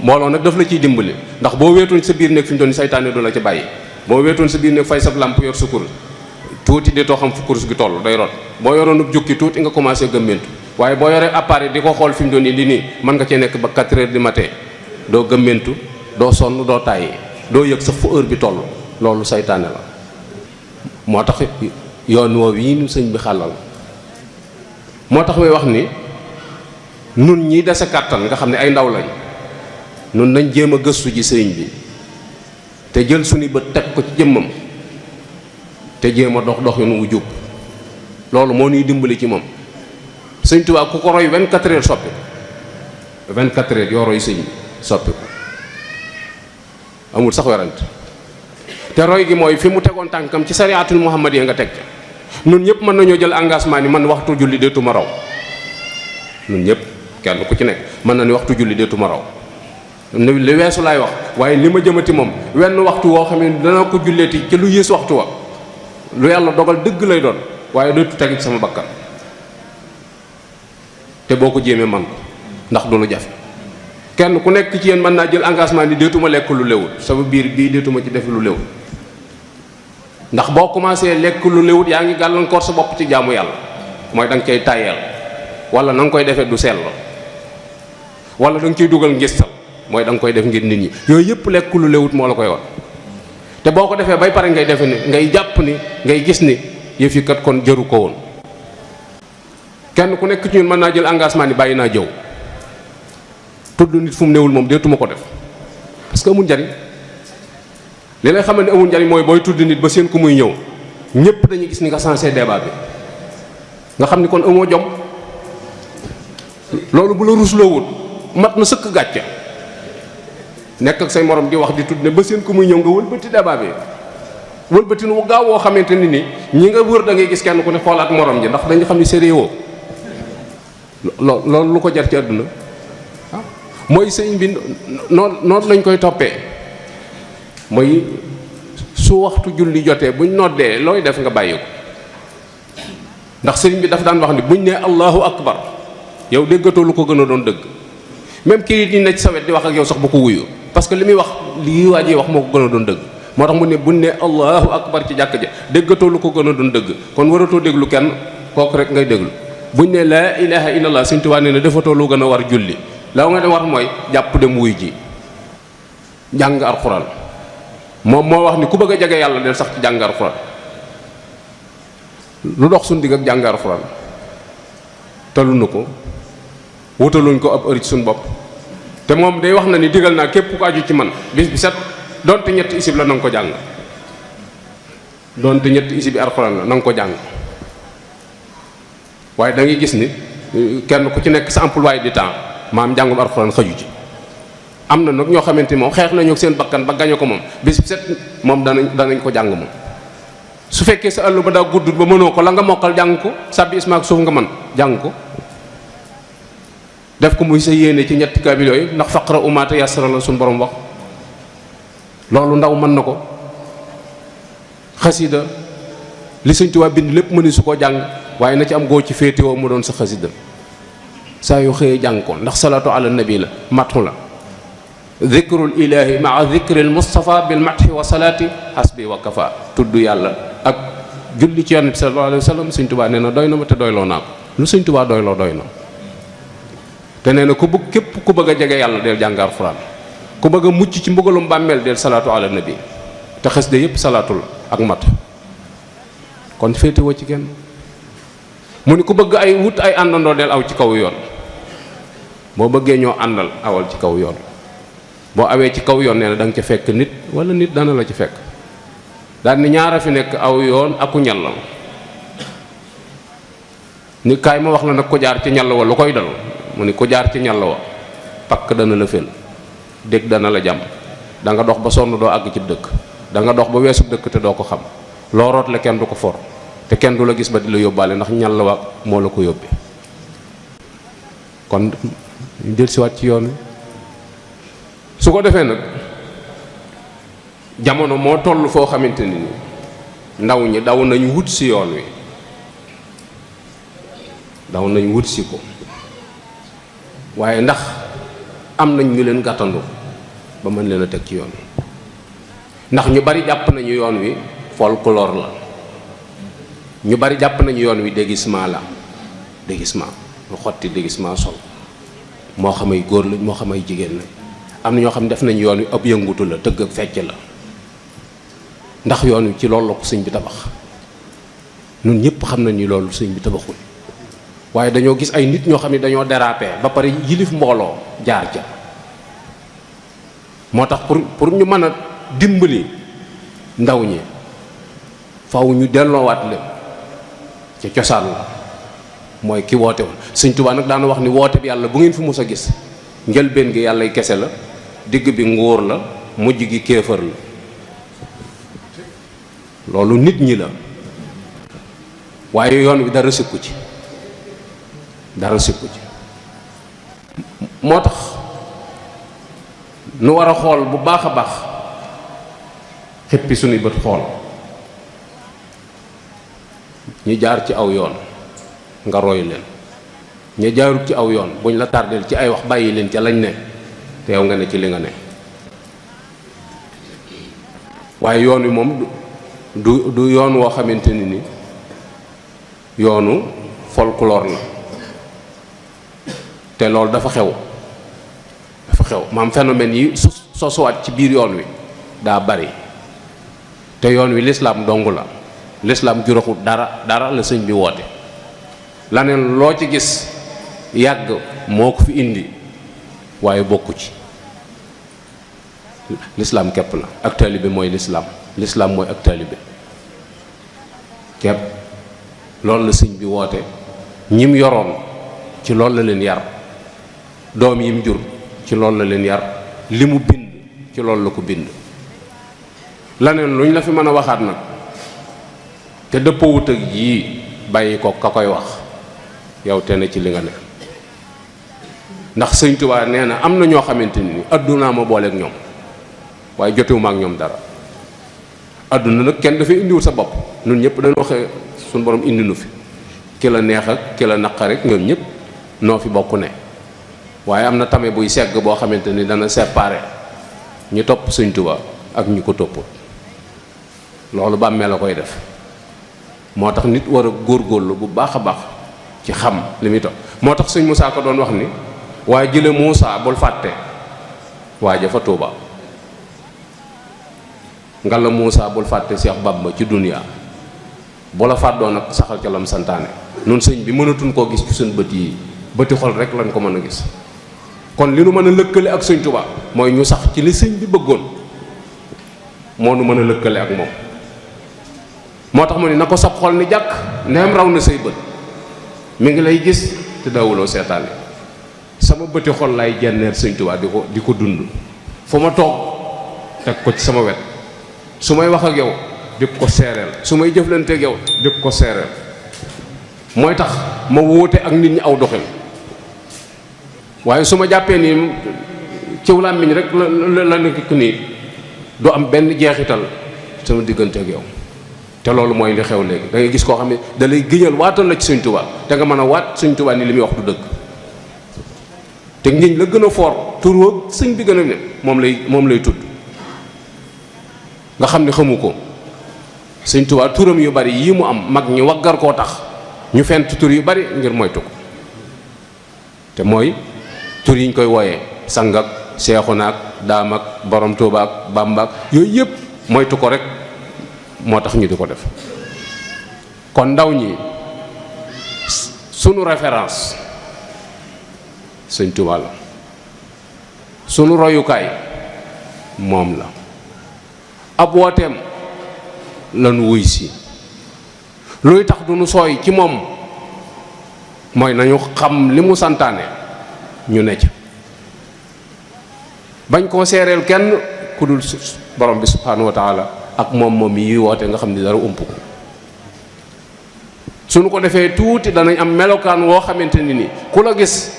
Speaker 1: mbooloo nag daf la ciy dimbali ndax boo weetoon sa biir nekk fi mu doon saytaane du la ci bàyyi boo weetoon sa biir nekk fay sab làmp yor sa kurus tuuti de too xam fu kurus gi toll day rot boo yoroon jukki tuuti nga commencé gëmmentu waaye boo yoree appareil di ko xool fi mu doon li nii mën nga cee nekk ba 4 heures du matin doo gëmmentu doo sonn doo tàyyi doo yëg sax fu heure bi toll loolu saytaane la moo tax yoon woow yi nu sëñ bi xàllal moo tax may wax ni nun ñi dese kàttan nga xam ne ay ndaw lañ nun nañ jéem a gëstu ji sëriñ bi te jël suñu bët teg ko ci jëmmam te jéem a dox doxin wu jub loolu moo ñuy dimbali ci moom sëñ Tuubaa ku ko roy 24 heures soppi ko 24 heures yoo roy sëñ bi soppi ko amul sax werante te roy gi mooy fi mu tegoon tànkam ci sariatul muhammadiya nga teg ca nun ñëpp mën nañoo jël engagement ni man waxtu julli deetuma raw nun ñëpp kenn ku ci nekk mën na ni waxtu julli deetuma raw li weesu laay wax waaye li ma jëmati moom wenn waxtu woo xam ne dana ko julleeti ci lu yées waxtu wa lu yàlla dogal dëgg lay doon waaye dootu teg ci sama bakkan te boo ko jéemee man ko ndax du lu jafe kenn ku nekk ci yéen mën naa jël engagement ni deetuma lekk lu lewut sama biir bii deetuma ci def lu lewut ndax boo commencé lekk lu lewut yaa ngi gàllankoor sa bopp ci jaamu yàlla mooy da nga cay tàyyeel wala na nga koy defee du sell wala da nga ciy dugal ngistal mooy da nga koy def ngir nit ñi yooyu yëpp lekk lu lewut moo la koy wan te boo ko defee bay pare ngay defe ni ngay jàpp ni ngay gis ni yëf yi kat kon jëru ko woon kenn ku nekk ci ñun mën naa jël engagement ni bàyyi naa jëw tudd nit fu mu newul moom deetuma ko def parce que amul njariñ li lay xamal ne amul njariñ mooy booy tudd nit ba seen ku muy ñëw ñëpp dañuy gis ni nga sensé débat bi nga xam ni kon amoo jom loolu bu la rusloo wut mat na sëkk gàcce nekk ak say morom di wax di tudd ne ba seen ku muy ñëw nga wëlbati débat bi wëlbati nu gaaw woo xamante ni ni ñi nga wër da ngay gis kenn ku ne xoolaat morom ji ndax dañu xam ni sérieux loolu lu ko jar ci àdduna mooy sëñ bi noonu lañ koy toppee mooy su waxtu julli jotee buñ noddee looy def nga bàyyi ko ndax sëriñ bi dafa daan wax ni buñ nee allahu akbar yow déggatoo lu ko gën a doon dëgg même kii di nekk sa wet di wax ak yow sax bu ko wuyu parce que li muy wax lii waa ji wax moo ko gën a doon dëgg moo tax mu ne buñ nee allahu akbar ci jàkk ja déggatoo lu ko gën a doon dëgg kon waratoo déglu kenn kooku rek ngay déglu buñ ne laa ilaha illallah Sëriñ Tuubaa nee na defatoo lu gën a war julli la nga dem war mooy jàpp dem wuy ji jàng alxuraan moom moo wax ni ku bëgg a jege yàlla del sax ci jàng alxuraan lu dox suñ digg ak jàng alxuraan talu na ko wutaluñ ko ab heure ci suñ bopp te moom day wax na ni digal naa képp ku aju ci man bis bi set donte ñetti isib la na nga ko jàng doonte ñetti isi bi alxuraan la na nga ko jàng waaye da ngay gis ni kenn ku ci nekk sa emploi du temps maam jàngum alxuraan xëju ci. am na nag ñoo xamante ni moom xeex nañu ak seen bakkan ba gañe ko moom bis set moom danañ ko jàng moom. su fekkee sa àll ba daa gudd ba mënoo ko la nga mokkal jàng ko sàbbi ismaak suuf nga mën jàng ko def ko muy sa yéene ci ñetti kaamil yooyu ndax faqra umaata yasara la suñu borom wax loolu ndaw mën na ko. xasida li Sëñ Tuubaa bind lépp mëni su ko jàng waaye na ci am goo ci féetewoo mu doon sa xasida saa yoo xëyee jàng ko ndax salaatu ala nabi la matu la dhikrul ilahi maa dhikril mustafa bil mathi wa salaati hasbi wa kafa tudd yàlla ak julli ci yonent bi sallallahu alayhi wa sallam Sëñ Tuubaa nee na doy na ma te doyloo naa ko lu Sëñ Tuubaa doyloo doy na te nee na ku bëgg képp ku bëgg a jege yàlla del jàng alxuraan ku bëgg a mucc ci mbugalum bàmmeel del salaatu ala nabi te xasida yépp salaatu la ak mat kon féetewoo ci kenn mu ni ku bëgg ay wut ay àndandoo del aw ci kaw yoon boo bëggee ñoo àndal awal ci kaw yoon boo awee ci kaw yoon nee na da nga ca fekk nit wala nit dana la ci fekk daal ni ñaara fi nekk aw yoon aku ñallal ni kaay ma wax la nag ko jaar ci ñall wa lu koy dal mu ni ko jaar ci ñall wa pakk dana la fel dégg dana la jàmm da nga dox ba sonn doo àgg ci dëkk da nga dox ba weesu dëkk te doo ko xam loo root la kenn du ko for te kenn du la gis ba di la yóbbaale ndax ñal wa moo la ko yóbbee kon ñu del siwaat ci yoon wi su ko defee nag jamono moo toll foo xamante ni ndaw ñi daw nañ wut si yoon wi daw nañ wut si ko waaye ndax am nañ ñu leen gàttandu ba mën leen a teg ci yoon wi ndax ñu bari jàpp nañu yoon wi folklore la ñu bari jàpp nañu yoon wi déguisement la déguisement lu xotti déguisement sol moo xamay góor lañ moo xamay jigéen lañ am na ñoo xam ne def nañu yoon wi ab yëngutu la tëgg ak fecc la ndax yoon wi ci loolu la ko sëñ bi tabax ñun ñëpp xam nañ ni loolu sëñ bi tabaxul waaye dañoo gis ay nit ñoo xam ne dañoo déraper ba pare yilif mbooloo jaar ca moo tax pour ñu mën a dimbali ndaw ñi faw ñu delloowaat leen ca cosaan la mooy ki woote woon Sëñ Tuubaa nag daana wax ni woote bi yàlla bu ngeen fi mus a gis njëlbeen gi yàllay kese la digg bi nguur la mujj gi kéefër la loolu nit ñi la waaye yoon wi dara sikku ci dara sikku ci moo tax nu war a xool bu baax a baax xippi suñuy bët xool ñi jaar ci aw yoon nga roy leen ñi jaarut ci aw yoon buñ la tardeel ci ay wax bàyyi leen ca lañ ne te yow nga ne ci li nga ne waaye yoon wi moom du yoon woo xamante ni yoonu folklore la te loolu dafa xew maam phénomène yi sosuwaat ci biir yoon wi daa bari te yoon wi lislaam dong la lislaam juraxut dara la sëñ bi woote laneen loo ci gis yàgg moo ko fi indi waaye bokku ci lislaam képp la ak taalibe mooy lislaam mooy ak taalibe képp loolu la sëñ bi woote ñim yoroon ci loolu la leen yar doom yim jur ci loolu la leen yar li mu bind ci loolu la ko bind laneen luñ la fi mën a waxaat nag te dëppoowut ak yii bàyyi ko ka koy wax yow te ne ci li nga ne ndax Sëñ Tuubaa nee na am na ñoo xamante ni addunaa ma booleeg ñoom waaye jotewuma ak ñoom dara adduna nag kenn dafay indiwul sa bopp ñun ñëpp dañoo waxee suñu borom indi nu fi ki la neex ak ki la naqar rek ñoom ñëpp noo fi bokk ne waaye am na tame buy segg boo xamante ni dana séparé ñu topp Sëñ Tuubaa ak ñu ko toppul loolu bàmmee la koy def moo tax nit war a góorgóorlu bu baax a baax ci xam li muy topp moo tax Sëñ Musaa ko doon wax ni waaye jële Muusaa bul fàtte waaja fa Tuuba nga la Muusaa bul fàtte Seex Bàmba ci duniyaa bu la fàddoo nag saxal ca lam santaane nun sëñ bi mënatuñ koo gis ci suñ bët yi bëti xol rek lañ ko mën a gis kon li nu mën a lëkkale ak Sëñ Tuubaa mooy ñu sax ci li sëñ bi bëggoon moo nu mën a lëkkale ak moom moo tax mu ne na ko sab xol ni jàkk neem raw na say bët mi ngi lay gis te dawuloo seetaane. sama bëti xol lay jenneer sëñ Tuubaa di ko dund fu ma toog teg ko ci sama wet su may wax ak yow di ko seereel su may jëflanteeg yow di ko seereel mooy tax ma wóote ak nit ñi aw doxin waaye su ma jàppee nii ciw làmmiñ rek la nekk nii du am benn jeexital sama digganteeg yow. te loolu mooy li xew léegi da ngay gis koo xam ne da lay giñal waatal la ci sëñ Tuubaa te nga mën a waat sëñ Tuubaa ni li muy wax du dëgg te ngiñ la gën a foor tur wa sëñ bi gën a ne moom lay tudd nga xam ne xamu ko. sëñ Tuubaa turam yu bari yii mu am mag ñi waggar koo tax ñu fent tur yu bari ngir moytu ko te mooy tur yiñ koy wooyee sang ak Seexuna ak Daam ak Borom Tuubaa ak Bàmba ak yooyu yëpp moytu ko rek moo tax ñu di ko def. kon ndaw ñi sunu référence sëñ Tuubaa la sunu royukaay moom la ab wooteem lanu wuy si luy tax du nu sooy ci moom mooy nañu xam li mu santaane ñu ne ca bañ koo seereel kenn ku dul borom bi subhanahu wa taala ak moom yi woote nga xam ni dara ump ko suñu ko defee tuuti danañ am melokaan woo xamante ni ku la gis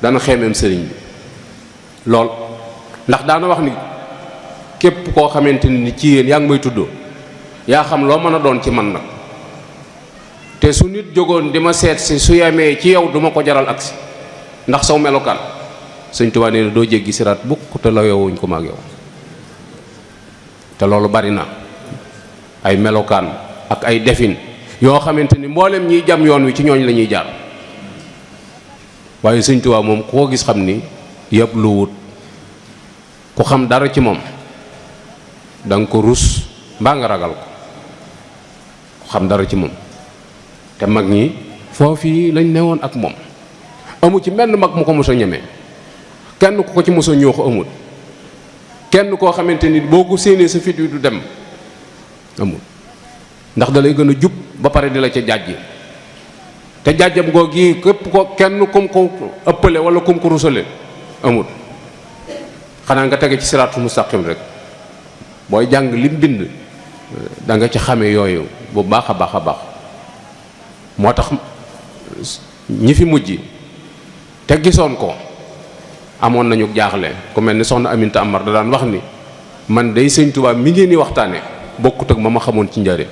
Speaker 1: dana xeemeem sëriñ bi lool ndax daana wax ni képp koo xamante ni ci yéen yaa ngi may tuddoo yaa xam loo mën a doon ci man nag te su nit jógoon di ma seet si su yemee ci yow duma ko jaral agsi ndax saw melokaan sëñ Tuubaa nee na doo jéggi siraat bukk te la yowuñ ko maag yow te loolu bari na ay melokaan ak ay defin yoo xamante ni mboolem ñiy jam yoon wi ci ñooñ la ñuy jaar waaye sëñ Tuubaa moom koo gis xam ni yëpp lu wut ku xam dara ci moom danga ko rus mbaa nga ragal ko xam dara ci moom te mag ñi foofu lañ newoon ak moom amu ci menn mag mu ko mos a ñemee kenn ku ko ci mos a ñoo ko amul kenn koo xamante ni boo ko séenee sa fit wi du dem amul ndax da lay gën a jub ba pare di la ca jàjji te jàjjam googu yi képp ko kenn kum ko ëppale wala kum ko rusale amul xanaa nga tege ci siraatul mustaqim rek booy jàng lim bind da nga ci xame yooyu bu baax a baax a baax moo tax ñi fi mujj te gisoon ko amoon nañu jaaxle ku mel ni soxna Aminta Amar da daan wax ni man day sëñ Tuubaa mi ngeen di waxtaane bokkut ak ma xamoon ci njëriñ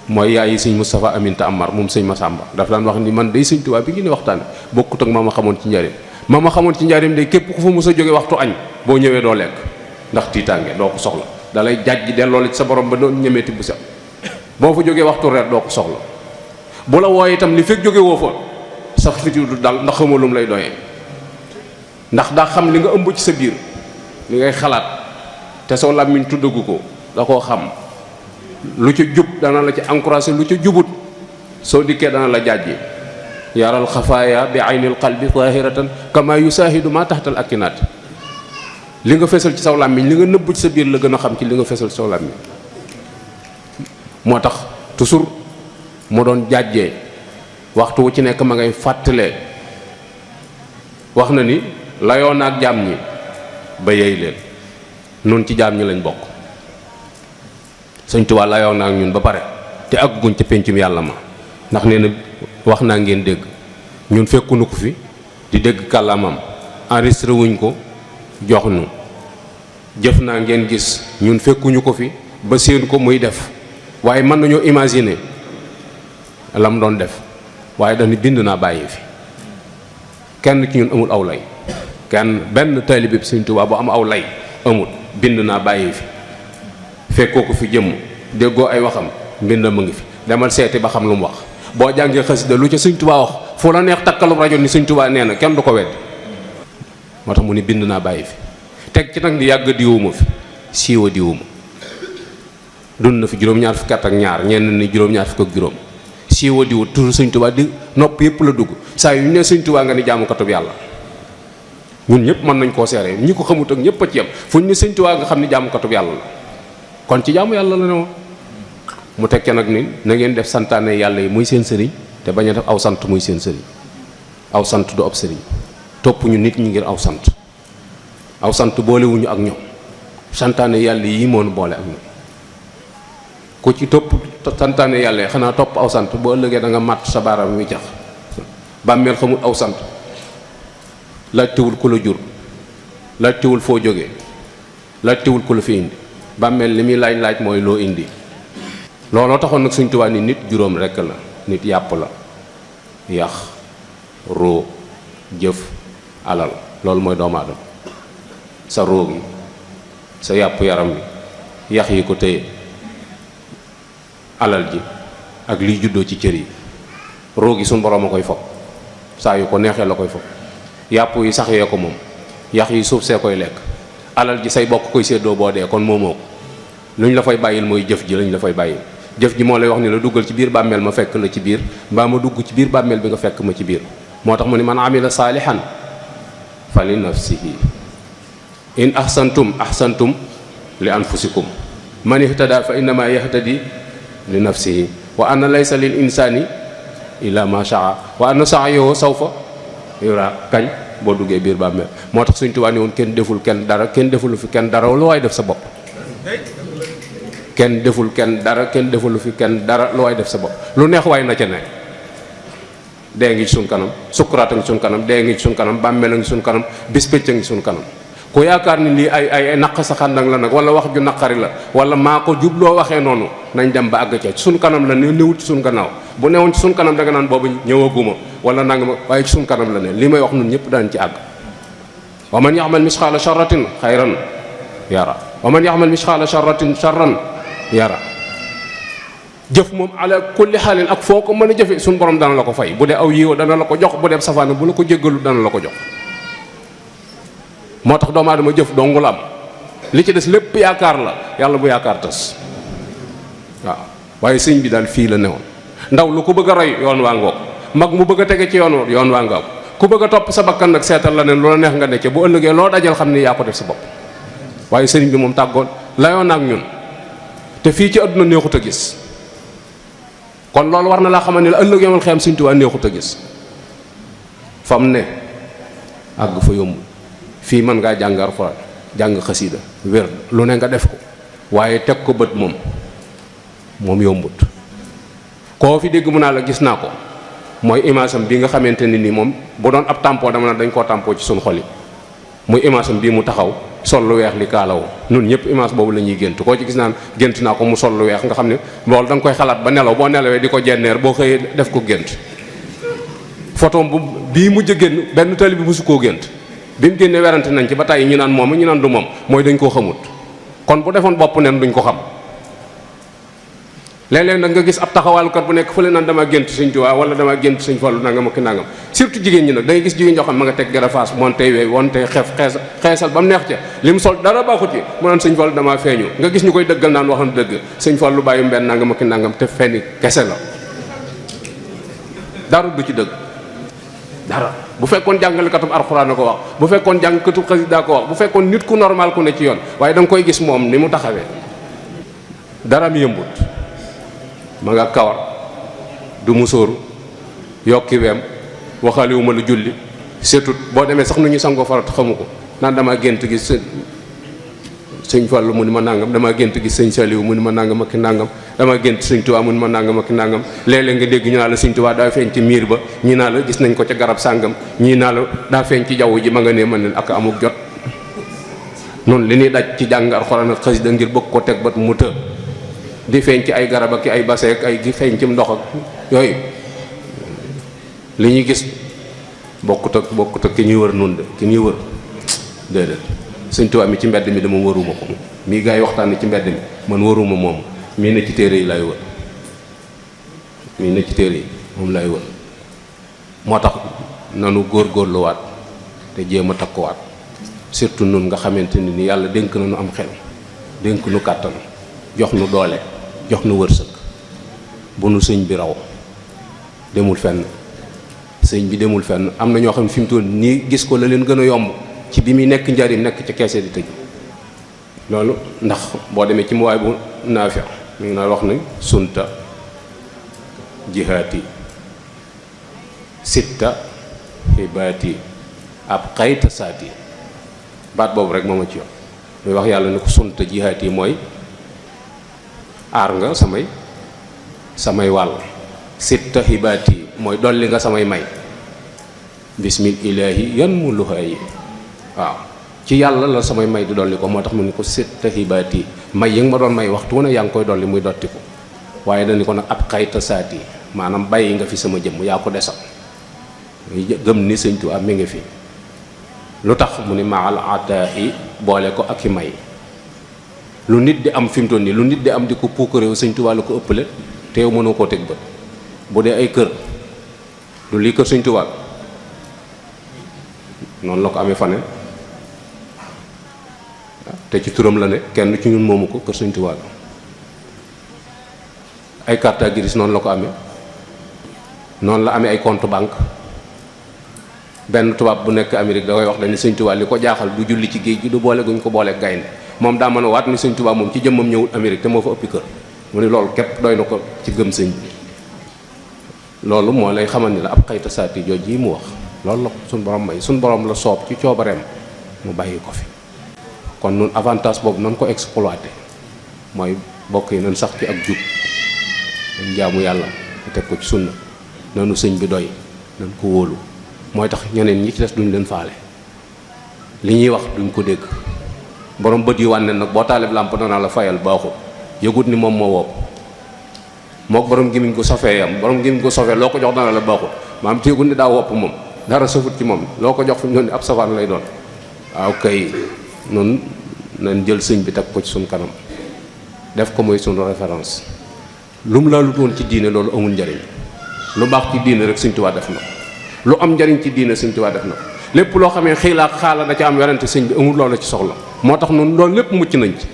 Speaker 1: mooy yaayi sëñ Moustapha Aminta Amar moom sëñ Massamba daf daan wax ni man day sëñ Tuubaa bi ngeen di waxtaane bokkut ak ma xamoon ci njëriñ ma xamoon ci njëriñ day képp ku fa mos a jóge waxtu añ boo ñëwee doo lekk ndax tiitaange doo ko soxla da lay jàjj delloo la ci sa borom ba doon ñemeeti bu set boo fa jógee waxtu reer doo ko soxla bu la wooyee itam li fekk jóge woo fa sax fit du dal ndax xamoo lu mu lay doyee ndax daa xam li nga ëmb ci sa biir li ngay xalaat te soo làmmiñ tuddagu ko da koo xam lu ca jub dana la ci encouragé lu ca jubut soo dikkee dana la jàjji yaral xafaaya bi aynil qalbi zahiratan kama yusahidu ma taxtal akinaat li nga fesal ci saw làmmiñ li nga nëbb ci sa biir la gën a xam ci li nga fesal ci saw làmmiñ moo tax toujours mu doon jàjjee waxtu wu ci nekk ma ngay fàttalee wax na ni layoo na ak jaam ñi ba yey leen nun ci jaam ñi lañ bokk Sëñ Tuubaa layoo na ak ñun ba pare te àgguñ ca péncum yàlla ma ndax nee na wax naa ngeen dégg ñun fekkunu ko fi di dégg kàllaamam enregistré wuñ ko jox nu jëf naa ngeen gis ñun fekkuñu ko fi ba séen ko muy def waaye mën nañoo imaginer la mu doon def waaye dañu bind naa bàyyi fi kenn ci ñun amul aw lay kenn benn taalibe bi Sëñ Tuubaa bu am aw lay amul bind naa bàyyi fi fekkoo ko fi jëmm déggoo ay waxam mbind mu ngi fi demal seeti ba xam lu mu wax boo jàngee xasida lu ca Sëñ Tuubaa wax foo la neex takkalu rajo ni Sëñ Tuubaa nee na kenn du ko wedd moo tax mu ni bind naa bàyyi fi teg ci nag ni yàgg diwuma fi siiwa diwuma dund na fi juróom-ñaar fukki at ak ñaar ñenn ni juróom-ñaar fukk ak juróom siiwa diwu toujours Sëñ Tuubaa di nopp yëpp la dugg saa yu ñu ne Sëñ Tuubaa nga ni jaamukatub yàlla ñun ñëpp mën nañ koo seere ñi ko xamut ak ñëpp a ci yam fu ñu ne Sëñ Tuubaa nga xam ni jaamukatub yàlla la kon ci jaamu yàlla la ne woon. mu tekkee nag ni na ngeen def santaane yàlla yi muy seen sëriñ te bañ a def aw sant muy seen sëriñ. aw sant du ab sëriñ topp ñu nit ñi ngir aw sant boolewuñu ak ñoom santaane yàlla yi moonu boole ak ñoom ku ci topp santaane yàlla yi xanaa topp aw sant boo ëllëgee da nga màtt sa baaraam wi jax bàmmeel xamul aw sant laajtewul ku la jur laajtewul foo jógee laajtewul ku la fi indi bàmmeel li muy laaj mooy loo indi. looloo taxoon nag Sëñ Tuubaa ni nit juróom rekk la nit yàpp la yax roo jëf alal loolu mooy doomu aadama sa roo gi sa yàpp yaram bi yax yi ko téye alal ji ak liy juddoo ci cër yi roo gi suñ boroom a koy fob saa yu ko neexee la koy fob yàpp yi sax yee ko moom yax yi suuf see koy lekk alal ji say bokk koy séddoo boo dee kon moomoo ko lu ñu la fay bàyyil mooy jëf ji lañ la fay bàyyil jëf ji moo lay wax ni la duggal ci biir bàmmeel ma fekk la ci biir mbaa ma dugg ci biir bàmmeel bi nga fekk ma ci biir moo tax mu ni man amila saalihan fa li nafsihi in ahsantum ahsantum li anfusikum man ihtada fa innama yahtadi li nafsihi wa anna laysa lil insani illa ma shaa wa anna sa'yahu sawfa yura kañ boo duggee biir bàmmeel moo tax Sëñ Tuubaa ni woon kenn deful kenn dara kenn defulu fi kenn dara lu waay def sa bopp kenn deful kenn dara kenn defulu fi kenn dara lu waay def sa bopp lu neex waay na ca nekk dee ngi ci suñ kanam sukkuraat a ngi suñ kanam dee ngi ci suñ kanam bàmmeel a ngi suñ kanam bis pëcc a ngi suñ kanam ku yaakaar ni lii ay naq sa xàndang la nag wala wax ju naqari la wala maa ko jubloo waxee noonu nañ dem ba àgg ca ci suñ kanam la ne newut ci suñ gannaaw bu newoon ci suñ kanam da nga naan boobu ñëwaguma wala nanga ma waaye ci suñ kanam la ne li may wax nun ñëpp daañ ci àgg wa man yaxmal misqaala charratin xayran yara wa man yaxmal misqaala charratin charran yara jëf moom ala kulli xaalin ak foo ko mën a jëfe suñ borom dana la ko fay bu dee aw yiw dana la ko jox bu dee safaana bu la ko jéggalu dana la ko jox moo tax doomu aadama jëf dongu la am li ci des lépp yaakaar la yàlla bu yaakaar tas waaw waaye sëñ bi daal fii la newoon ndaw lu ko bëgg a roy yoon waa ngoog mag mu bëgg a tege ci yoon waa ngoog ku bëgg a topp sa bakkan nag seetal la ne loola neex nga necce bu ëllëgee loo dajal xam ni yaa ko def sa bopp waaye sëriñ bi moom tàggoon layoon ak ñun te fii ci àdduna neexut a gis kon loolu war na laa xamal ne la ëllëg yomal xeyam Sëñ Tuubaa neexut a gis fam ne àgg fa yomb fii mën ngaa jàng Alxuraan jàng xasiida wér lu ne nga def ko waaye teg ko bët moom yombut koo fi dégg mu naa la gis naa ko mooy image am bii nga xamante ni nii moom bu doon ab tampon dama na dañ koo tampon ci suñu xol yi muy image am bii mu taxaw sol lu weex li kaalaw nun ñëpp image boobu la ñuy gént koo ci gis naan gént naa ko mu sol lu weex nga xam ne loolu da nga koy xalaat ba nelaw boo nelawee di ko jenneer boo xëyee def ko gént photo bu bii mujj a génn benn tali bi musu koo gént bi mu génnee werante nañ ci ba tàyyi ñu naan moom ñu naan du moom mooy dañ koo xamut kon bu defoon bopp nen duñ ko xam léeg-léeg nag nga gis ab taxawaalukat bu nekk fële naan dama gént Sëñ Tuubaa wala dama gént Sëñ Fallu nangam ak nangam surtout jigéen ñi nag da ngay gis jigéen ñoo xam ma nga teg garafaas moonte wee wonte xeesal ba mu neex ca li mu sol dara baaxut ci mu naan Sëñ Fallu damaa feeñu nga gis ñu koy dëggal naan wax na dëgg Sëñ Fallu bàyyi mbenn nangam ak nangam te fenni kese la dara du ci dëgg dara bu fekkoon jàngalekatub Alxuraan na ko wax bu fekkoon jàngkatub xasida ko wax bu fekkoon nit ku normal ku ne ci yoon waaye da nga koy gis moom ni mu taxawee dara mi yëmbut ma nga kawar du musóoru yokki weem waxaliwuma lu julli surtout boo demee sax nu ñu sangoo farat xamu ko naan dama gént gis sëñ Fallu mu ni ma nangam dama gént gis sëñ Saliou mu ni ma nangam ak nangam dama gént Sëñ Tuubaa mu ni ma nangam ak nangam léeg-léeg nga dégg ñu naa la Sëñ Tuubaa daa feeñ ci miir ba ñii naa la gis nañ ko ca garab sàngam ñii naa la daa feeñ ci jaww ji ma nga ne man leen ak amuk jot noonu li ñuy daj ci jàng Alxuraan ak xasida ngir bëgg ko teg bat mu të di feeñ ci ay garab ak ay base ak ay gi feeñ ci ndox ak yooyu li ñuy gis bokkut ak ki ñuy wër noonu de ki ñuy wër déedéet Sëñ Tuubaa mi ci mbedd mi dama wëruma ko mii gaa yi waxtaan ci mbedd mi man wëruma moom mii ne ci téere yi lay wër mii ne ci téere yi moom lay wër moo tax nanu góorgóorluwaat te jéem a takkuwaat surtout nun nga xamante ni yàlla dénk na nu am xel dénk nu kàttan jox nu doole jox nu wërsëg bu nu sëñ bi raw demul fenn sëñ bi demul fenn am na ñoo xam ne fi mu toll nii gis ko la leen gën a yomb ci bi muy nekk njariñ nekk ci keese di tëju loolu ndax boo demee ci muwaay bu naafi mi ngi na wax ni sunta jihaati sitta xibaati ab xayta saati baat boobu rek moo ma ci yoon muy wax yàlla ni ko sunta jihaati mooy aar nga samay wàll sitta xibaati mooy dolli nga samay may bismil ilaahi yan mu luxaayi waaw ci yàlla la samay may di dolli ko moo tax mu ni ko sitta xibaati may yi nga ma doon may waxtu wu ne yaa ngi koy dolli muy dotti ko waaye dañu ko nag ab xayta saati maanaam bàyyi nga fi sama jëmm yaa ko desal gëm ni Sëñ Tuubaa mi ngi fi lu tax mu ni maal ataa yi boole ko ak i may lu nit di am fi mu toll nii lu nit di am di ko puukaréew Sëñ Tuubaa la ko ëppale te yow mënoo koo teg bët bu dee ay kër lu lii kër Sëñ Tuubaa noonu la ko amee fane te ci turam la ne kenn ci ñun moomu ko kër Sëñ Tuubaa la ay carte grise noonu la ko amee noonu la amee ay compte banque benn tubaab bu nekk Amérique da koy wax dañu Sëñ Tuubaa li ko jaaxal du julli ci géej gi du boole guñ ko boole gaynde moom daa mën a waat ni Sëñ Tuubaa moom ci jëmmam ñëwul Amérique te moo fa ëppi kër mu ni loolu képp doy na ko ci gëm sëñ bi loolu moo lay xamal ni la ab xayta saati jooj yi mu wax loolu la suñ borom may suñ borom la soob ci coobareem mu bàyyi ko fi kon nun avantage boobu nan ko exploité mooy bokk yi nan sax ci ak jub nan jaamu yàlla teg ko ci sunna nanu sëñ bi doy nan ko wóolu mooy tax ñeneen ñi ci des duñ leen faale li ñuy wax duñ ko dégg borom bët yi wànne nag boo taalib làmp danaa la fayal baaxul yëgut ni moom moo wopp mook borom gémmiñ ko sofee yam borom gémmiñ ko sofee loo ko jox dana la baaxul maam téegul ni daa wopp moom dara safut ci moom loo ko jox fi mu doon ab safaan lay doon waaw kay noonu nañ jël sëñ bi teg ko ci suñ kanam def ko muy suñ référence lu mu laalut woon ci diine loolu amul njariñ lu baax ci diine rek Sëñ Tuubaa def na lu am njariñ ci diine Sëñ Tuubaa def na lépp loo xamee xiilaak xaala da ca am werante sëñ bi amul loola ci soxla moo tax noonu loolu lépp mucc nañ ci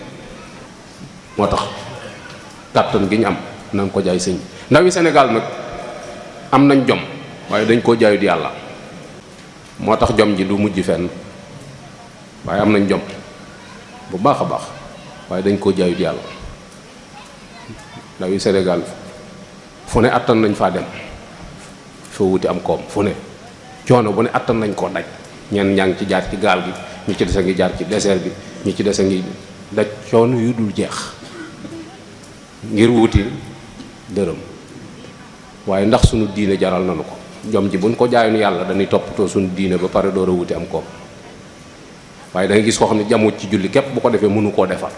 Speaker 1: moo tax kàttan gi ñu am nañ ko jaay sëñ bi ndawi Sénégal nag am nañ jom waaye dañ koo jaayut yàlla moo tax jom ji du mujj fenn waaye am nañ jom bu baax a baax waaye dañ koo jaayut yàlla ndawi Sénégal fu ne attan nañ faa dem foo wuti am koom fu ne coono bu ne attan nañ koo daj ñenn ñaa ngi ci jaar ci gaal gi ñu ci dese ngi jaar ci désert bi ñu ci dese ngi daj coono yu dul jeex ngir wuti dërëm waaye ndax suñu diine jaral nañu ko jom ji buñ ko jaayoon yàlla dañuy toppatoo suñu diine ba pare door a wuti am koom waaye da nga gis koo xam ne jamut ci julli képp bu ko defee mënu koo defar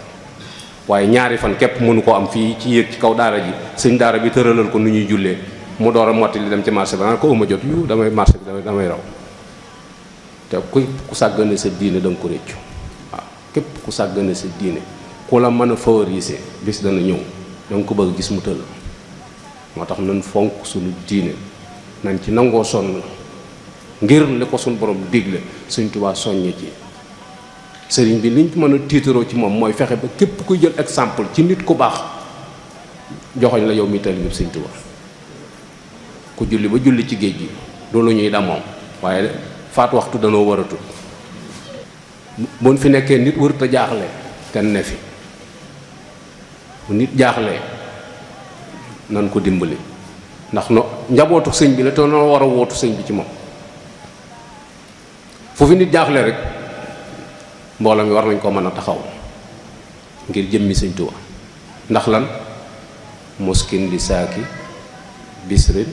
Speaker 1: waaye ñaari fan képp mënu koo am fii ci yéeg ci kaw daara ji sëñ daara bi tëralal ko nu ñuy jullee mu door a motti li dem ci marché ba naan ko ëmma jot yu damay marché bi damay raw te ku sàggane sa diine da nga ko réccu waaw képp ku sàggane sa diine ku la mën a favoriser bis dana ñëw da nga ko bëgg gis mu tëll moo tax nañ fonk suñu diine nañ ci nangoo sonn ngir li ko suñu borom digle Sëñ Tuubaa soññe ci sëriñ bi liñ mën a tiitaroo ci moom mooy fexe ba képp kuy jël exemple ci nit ku baax joxoñ la yow mi taalibe Sëñ Tuubaa ku julli ba julli ci géej gi loolu ñuy damoom waaye faat waxtu danoo waratul buñ fi nekkee nit warut a jaaxle te ne fi bu nit jaaxlee nan ko dimbali ndax no njabootu sëñ bi la te noo war a wootu sëñ bi ci moom fu fi nit jaaxle rek mbooloo mi war nañ ko mën a taxaw ngir jëmmi Sëñ Tuubaa ndax lan muskin li saaki bisrin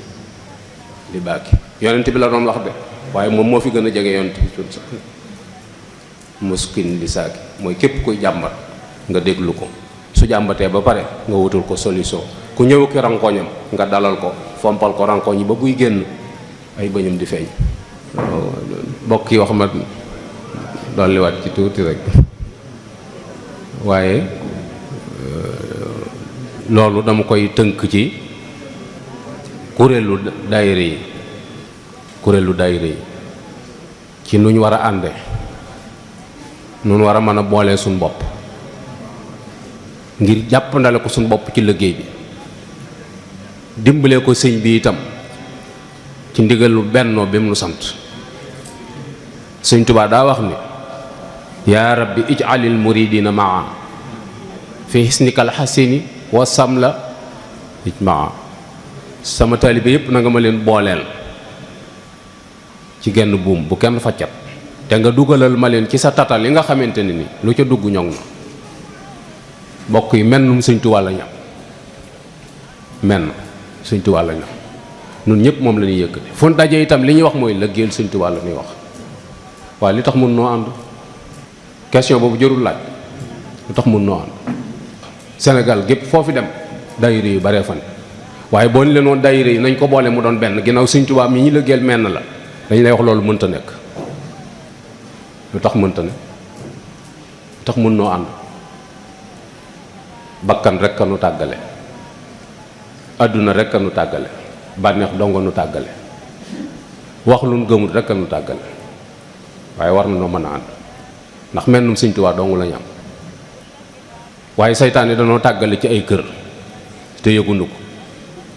Speaker 1: li baaki yonent bi la doon wax de waaye moom moo fi gën a jege yonent bi muskin li saaki mooy képp kuy jàmbat nga déglu ko su jàmbatee ba pare nga wutul ko solution ku ñëw ki rankoñam nga dalal ko fompal ko rankoñ yi ba buy génn ay bëñam di feeñ bokk yi wax ma dolliwaat ci tuuti rek waaye loolu dama koy tënk ci kuréelu daayira yi ci nuñ war a ànde nun war a mën a boolee suñ bopp ngir jàppandale ko suñ bopp ci liggéey bi dimbalee ko sëñ bi itam ci ndigalu bennoo bi mu nu sant Sëñ Tuubaa daa wax ni yaa rabbi ij'alil muridina maa fi hisnikal hasini wa samla ijmaa. sama taalibe yépp na nga ma leen booleel ci genn buum bu kenn faccat, te nga dugalal ma leen ci sa tatal yi nga xamante ne ni lu ca dugg ñoŋ na. mbokk yi mennum Sëñ Tuubaa la ñam, menn Sëñ Tuubaa la ñam, nun ñëpp moom la ñuy yëkkati. fu daje itam li ñuy wax mooy liggéeyal Sëñ Tuubaa la ñuy wax. waaye li tax mun noo ànd, question boobu jërul laaj, lu tax mun noo ànd. Sénégal gépp foo fi dem daayira yu baree fan, waaye boo ñu leen woon daayira yi nañ ko boole mu doon benn, ginnaaw Sëñ Tuubaa mi ñu liggéeyal menn la, dañ lay wax loolu mënta nekk. lu tax mënta ne, lu tax mun noo ànd. bakkan rek ka nu tàggale, adduna rek ka nu tàggale, bànneex dongo nu tàggale, wax lu nu gëmul rek ka nu tàggale, waaye war na noo mën a ànd ndax mennum Sëñ Tuubaa dong la ñu am. waaye saytaan yi danoo tàggale ci ay kër te yëgunu ko.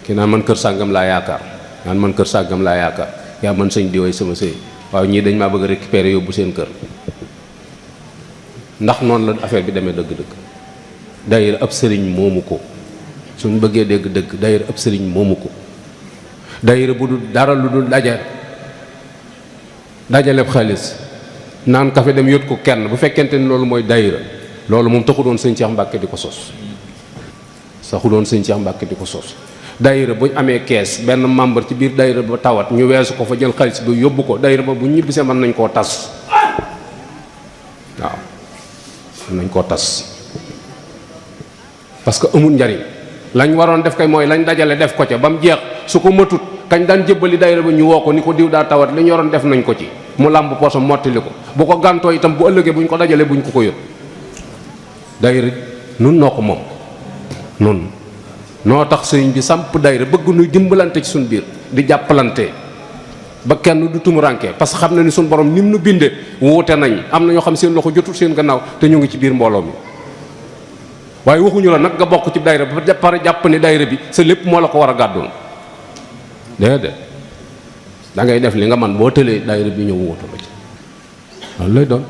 Speaker 1: ki naan man kër sàngam laa yaakaar, naan man kër sàngam laa yaakaar, yaa man sëñ di way sama sëy, waaye ñii dañ maa bëgg a récupérer yóbbu seen kër. ndax noonu la affaire bi demee dëgg-dëgg. daayira ab sëriñ moomu ko, suñ bëggee dégg dëgg daayira ab sëriñ moomu ko. daayira bu dul dara lu dul dajaleb xaalis naan kafe dem yót ko kenn, bu fekkente ni loolu mooy daayira, loolu moom taxu doon sëñ Cheikh Mbacke di ko sos, taxu doon sëñ Cheikh Mbacke di ko sos. daayira buñ amee kees, benn membre ci biir daayira ba tawat, ñu weesu ko fa jël xaalis bi yóbbu ko, daayira ba bu ñibbisee mën nañ koo tas. waaw mën nañ koo tas parce que amul njariñ. lañ waroon def kay mooy lañ dajale def ko ca ba mu jeex, su ko matut kañ daan jébbali daayira ba ñu woo ko ni ko diw daa tawat, li ñu waroon def nañ ko ci, mu làmb poosam mottali ko. bu ko gàntoo itam bu ëllëgee buñ ko dajalee buñ ko ko yót. daayira nun noo ko moom, nun noo tax sëriñ bi samp daayira bëgg nuy dimbalante ci suñ biir di jàppalante ba kenn du tumuranke, parce que xam na ni suñ borom nim nu binde wuute nañ. am na ñoo xam seen loxo jotul seen gannaaw te ñu ngi ci biir mbooloo mi. waaye waxuñu la nag nga bokk ci daayira ba pare jàpp ni daayira bi sa lépp moo la ko war a gàddoon. déedéet, da ngay def li nga man, boo tëlee daayira bi ñëw wuutu la ci, loolu lay doon.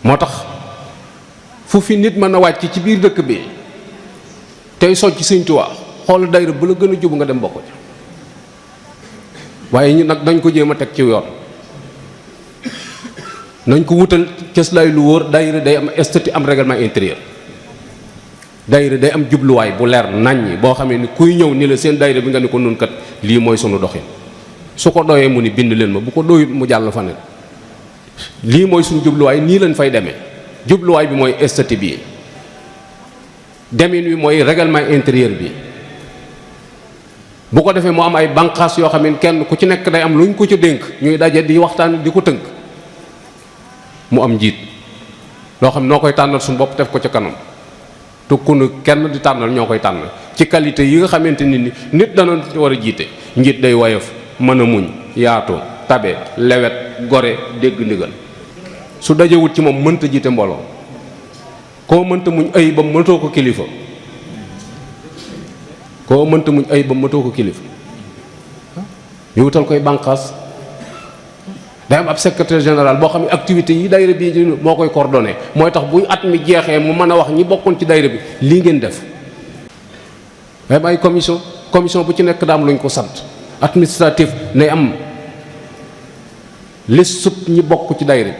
Speaker 1: moo tax fu fi nit mën a wàcc ci biir dëkk bi tey socc Sëñ Tuubaa, xool daayira bu la gën a jubu nga dem bokk ci. waaye ñu nag dañ ko jéem a teg ci yoon, nañ ko wutal cëslaay lu wóor. daayira day am statut, am règlement intérieur. daayira day am jubluwaay bu leer naññi boo xamee ni kuy ñëw ni la seen daayira bi nga ni ko nun kat lii mooy sunu doxin. su ko doyee mu ni bind leen ma, bu ko doyut mu jàll fa ne lii mooy sunu jubluwaay, nii lañ fay demee. jubluwaay bi mooy statut bi, demin wi mooy règlement intérieur bi. bu ko defee mu am ay banqaas yoo xam ne kenn ku ci nekk day am luñ ko ci dénk, ñuy daje di waxtaan di ko tënk. mu am njiit loo xam noo koy tànnal suñu bopp def ko ca kanam, tukkunu kenn di tànnal, ñoo koy tànn ci qualité yi nga xamante ni nit dana war a jiite. njiit day woyof, mën a muñ, yaatu, tabe, lewet, gore, dégg ndigal. su dajewut ci moom mënta jiite mbooloo. koo mënta muñ ay ba mëtoo ko kilifa, koo mënta muñ ay ba mëtoo ko kilifa. ñu wutal koy bànqaas. day am ab secrétaire général boo xam ne activité yi daayira bi moo koy coordonné, mooy tax buy at mi jeexee mu mën a wax ñi bokkoon ci daayira bi lii ngeen def. day am ay commission bu ci nekk daam luñ ko sant. administratif nay am liste sub ñi bokk ci daayira bi,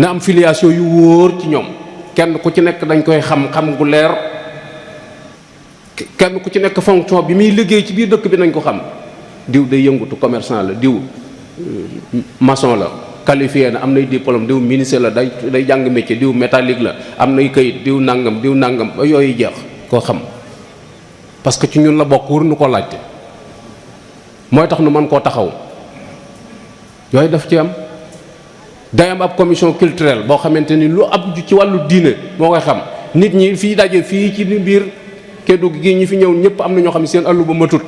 Speaker 1: na am filiation yu wóor ci ñoom, kenn ku ci nekk dañ koy xam gu leer. kenn ku ci nekk fonction bi muy liggéey ci biir dëkk bi nañ ko xam. diw day yëngutu commerçant la, diw maçon la, qualifié na, am nay diplôme, diw ministre la, day jàng métier, diw métallique la, am nay këyit, diw nangam ba yooyu jeex koo xam. parce que ci ñun la bokk, wër nu ko laajte, mooy tax nu mën koo taxaw. yooyu daf ci am. day am ab commission culturelle boo xamante ni lu ab ci wàllu diine moo koy xam. nit ñi fii daje fii ci biir Kédougou gi ñi fi ñëw ñëpp am na ñoo xam ne seen àllu ba matut,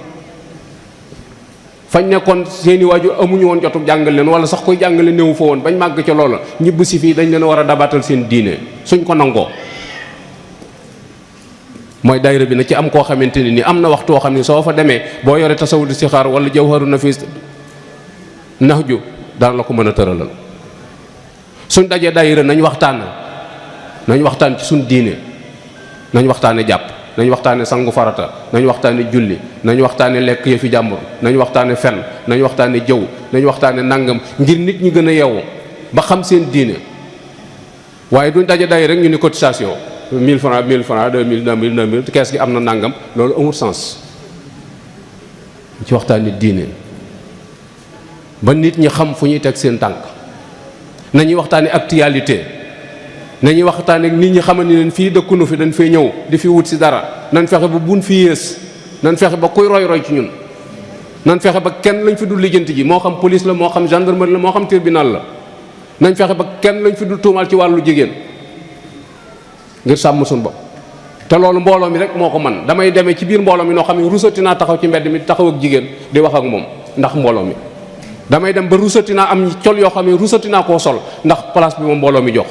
Speaker 1: fañ nekkoon seeni waajur amuñu woon jotu jàngal leen, wala sax koy jàngale néewu fa woon, bañ màgg ca loola ñibb si fii dañ leen war a dabaatal seen diine suñ ko nangoo. mooy daayira bi na ci am koo xamante ne ni am na waxtu woo xam ne soo fa demee boo yore tasawul istixaar wala jawharu nafis nax ju daan la ko mën a tëralal. suñ dajee daayira nañ waxtaan ci suñ diine, nañ waxtaane jàpp, nañ waxtaane sangu farata, nañ waxtaane julli, nañ waxtaane lekk yëfi jàmbur, nañ waxtaane fen, nañ waxtaane jëw, nañ waxtaane nangam, ngir nit ñi gën a yeewu ba xam seen diine. waaye duñ daje day rek ñu ni cotisation 1000 francs 1000 francs 2000 2000 2000 kees gi am na nangam, loolu amul sens. ci waxtaane diine ba nit ñi xam fu ñuy teg seen tànk, nañuy waxtaane actualité, nañuy waxtaane nit ñi xamal ni leen fii dëkkunu fi, dañ fay ñëw di fi wut si dara, nañ fexe ba buñ fi yées, nañ fexe ba kuy roy ci ñun, nañ fexe ba kenn lañ fi dul lijjanti ji, moo xam police la, moo xam gendarmerie la, moo xam tribunal la, nañ fexe ba kenn lañ fi dul tuumaal ci wàllu jigéen, ngir sàmm suñu bopp. te loolu mbooloo mi rek moo ko man. damay demee ci biir mbooloo mi noo xam ne rusati naa taxaw ci mbedd mi taxaw ak jigéen di wax ak moom ndax mbooloo mi. damay dem ba rusati naa am col yoo xam ne rusati naa koo sol ndax place bi ma mbooloo mi jox.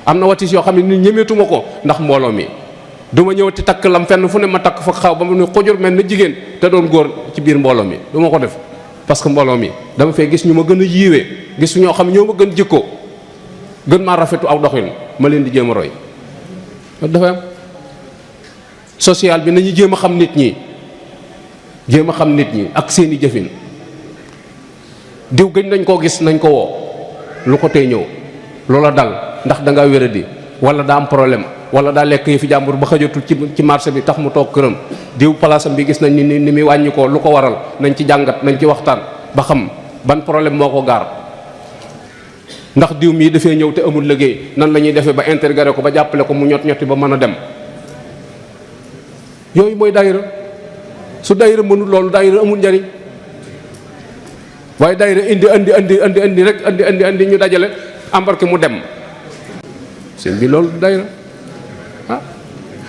Speaker 1: am na watis yoo xam ne nit ñemeetuma ko ndax mbooloo mi. du ma ñëw ti takk lam fenn fu ne ma takk fa xaw ba mu ne xujur mel na jigéen te doon góor ci biir mbooloo mi du ma ko def. parce que mbooloo mi dama fay gis ñu ma gën a yiiwee, gis ñoo xam ne ñoo ma gën jikko, gën maa rafetu aw doxin, ma leen di jéem a roy. dafa am social bi nañu jéem a xam nit ñi, jéem a xam nit ñi ak seeni jëfin. diw gëj nañ koo gis, nañ ko woo, lu ko tey ñëw, loola dal ndax da ngaa wéradi wala daa am problème wala daa lekk yi fi jàmbur ba xajatul ci marché bi tax mu toog këram. diw palaasam bi gis nañ ni muy wàññi ko, lu ko waral, nañ ci jàngat, nañ ci waxtaan ba xam ban problème moo ko gaar. ndax diw mii dafay ñëw te amul liggéey, nan la ñuy defee ba intégré ko ba jàppale ko mu ñoti ba mën a dem. yooyu mooy daayira. su daayira mënul loolu, daayira amul njariñ. waaye daayira indi rek indi ñu dajale embarqué mu dem. seen bi loolu daayira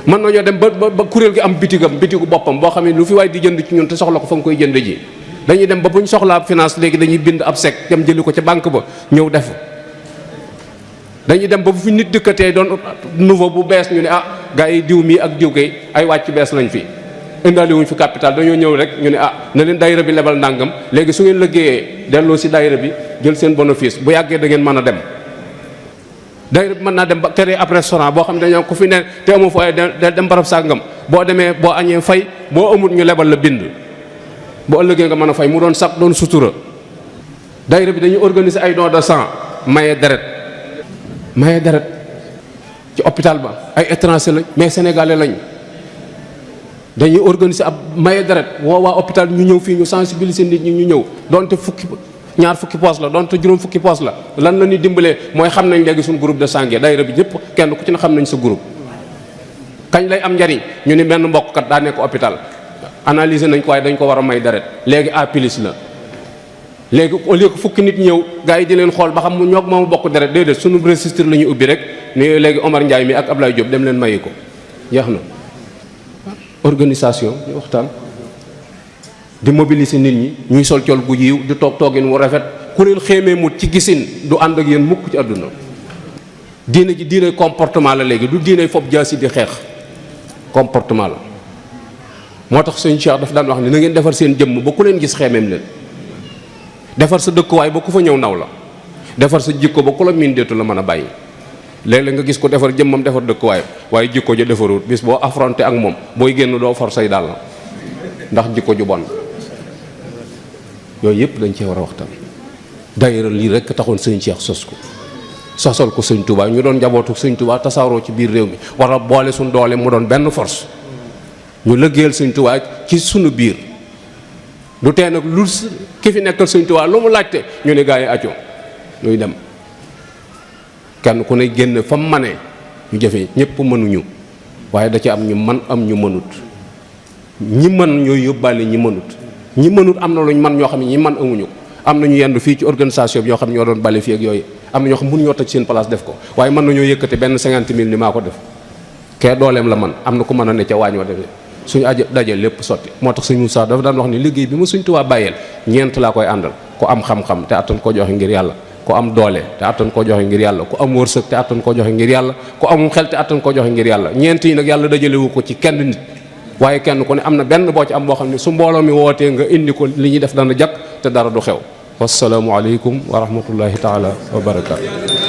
Speaker 1: mën nañoo dem ba kuréel gi am bitigu boppam boo xam ne lu fi waay di jënd ci ñun te soxla ko fa nga koy jënd ji. dañuy dem ba bu ñu soxlaa finance léegi dañuy bind ab chèque dem jëli ko ca banque ba ñëw def. dañuy dem ba bu fi nit dëkkatee doon nouveau bu bees ñu ne gars yi diw mii ak diw kay ay wàcc bees lañ fi. indaale wuñ fi capital, dañoo ñëw rek ñu ne na leen daayira bi lebal ndàngam, léegi su ngeen liggéeyee delloo si daayira bi jël seen bénéfice, bu yàggee da ngeen mën a dem. daayira bi mën naa dem ba créer ab restaurant boo xam ne dañoo ko fi ne te amoo fa dem barab sàngam, boo demee boo añee fay, boo amul ñu lebal la bind, boo ëllëgee nga mën a fay, mu doon sax doon sutura. daayira bi dañuy organiser ay don de sang, maye deret ci hôpital ba. ay étranger lañ mais sénégalais lañ. dañuy organiser ab maye deret, woo waa hôpital ñu ñëw fii, ñu sensibiliser nit ñi ñu ñëw, donte ñaar fukki poos la, donte juróom fukki poos la. lan la ñuy dimbalee mooy xam nañ léegi suñu groupe de sanguin daayira bi ñëpp kenn ku ci ne xam nañ sa groupe. kañ lay am njariñ ñu ni benn mbokk kat daa nekk hôpital, analyser nañ ko waaye dañ ko war a may deret, léegi A+ la. léegi au lieu que fukki nit ñëw gars yi di leen xool ba xam mu ñoog moom bokk deret, déedéet suñu registre la ñuy ubbi rek ni léegi Omar Ndiaye mi ak Ablaye Diop dem leen mayi ko, jeex na. organisation di waxtaan, di mobiliser nit ñi, ñuy sol col gu yiw, di toog toogin wu rafet. kuréel xéemee mut ci gisin du ànd ak yéen mukk ci àdduna. diine ji diine comportement la léegi, du diine fob jaasi di xeex, comportement la. moo tax sëñ Cheikh daf daan wax ni na ngeen defar seen jëmm ba ku leen gis xeemeem leen. defar sa dëkkuwaay ba ku fa ñëw naw la. defar sa jikko ba ku la miin deetu la mën a bàyyi. léeg-léeg nga gis ko defar jëmmam defar dëkkuwaay waaye jikko ja defarut, bis boo affronté ak moom booy génn doo for say dàll ndax jikko ju bon. yooyu yëpp dañ cee war a waxtaan. daayira lii rek taxoon sëñ Cheikh sos ko, sosal ko sëñ Touba, ñu doon njabootu sëñ Touba tasaaroo ci biir réew mi, war a boole suñ doole mu doon benn force. ñu lëggéeyal sëñ Touba ci sunu biir. du tee nag lu ki fi nekkal sëñ Touba lu mu laajte ñu ne gaa yi acco ñuy dem. kenn ku ne génn fa mu manee ñu jëfee, ñëpp mënuñu waaye da ci am ñu man am ñu mënut. ñi mën ñooy yóbbaale ñi mënut. ñi mënut am na luñ man ñoo xam ne ñi man amuñu ko. am na ñu yendu fii ci organisation bi ñoo xam ne ñoo doon bale fii ak yooyu, am na ñoo xam ne mënuñoo toj seen place def ko, waaye mën nañoo yëkkate benn 50 000 ni maa ko def. kee dooleem la man, am na ku mën a ne ca waañ wa defee suñu daje lépp sotti. moo tax sëñ Moussa dafa daan wax ni liggéey bi ma Sëñ Tuubaa bàyyeel ñeent laa koy àndal: ku am xam-xam te attan koo joxe ngir yàlla, ku am doole te attan koo joxe ngir yàlla, ku am wërsëg te attan koo joxe ngir yàlla, ku amum xel te attan koo joxe ngir yàlla. ñeent yi nag yàlla dajalewu ko ci kenn nit, waaye kenn ku ne am na benn boo ci am boo xam ne su mbooloo mi wootee nga indi ko, li ñuy def dana jakk te dara du xew. wassalaamu aleykum wa rahmatullahi taala wa barakaatu.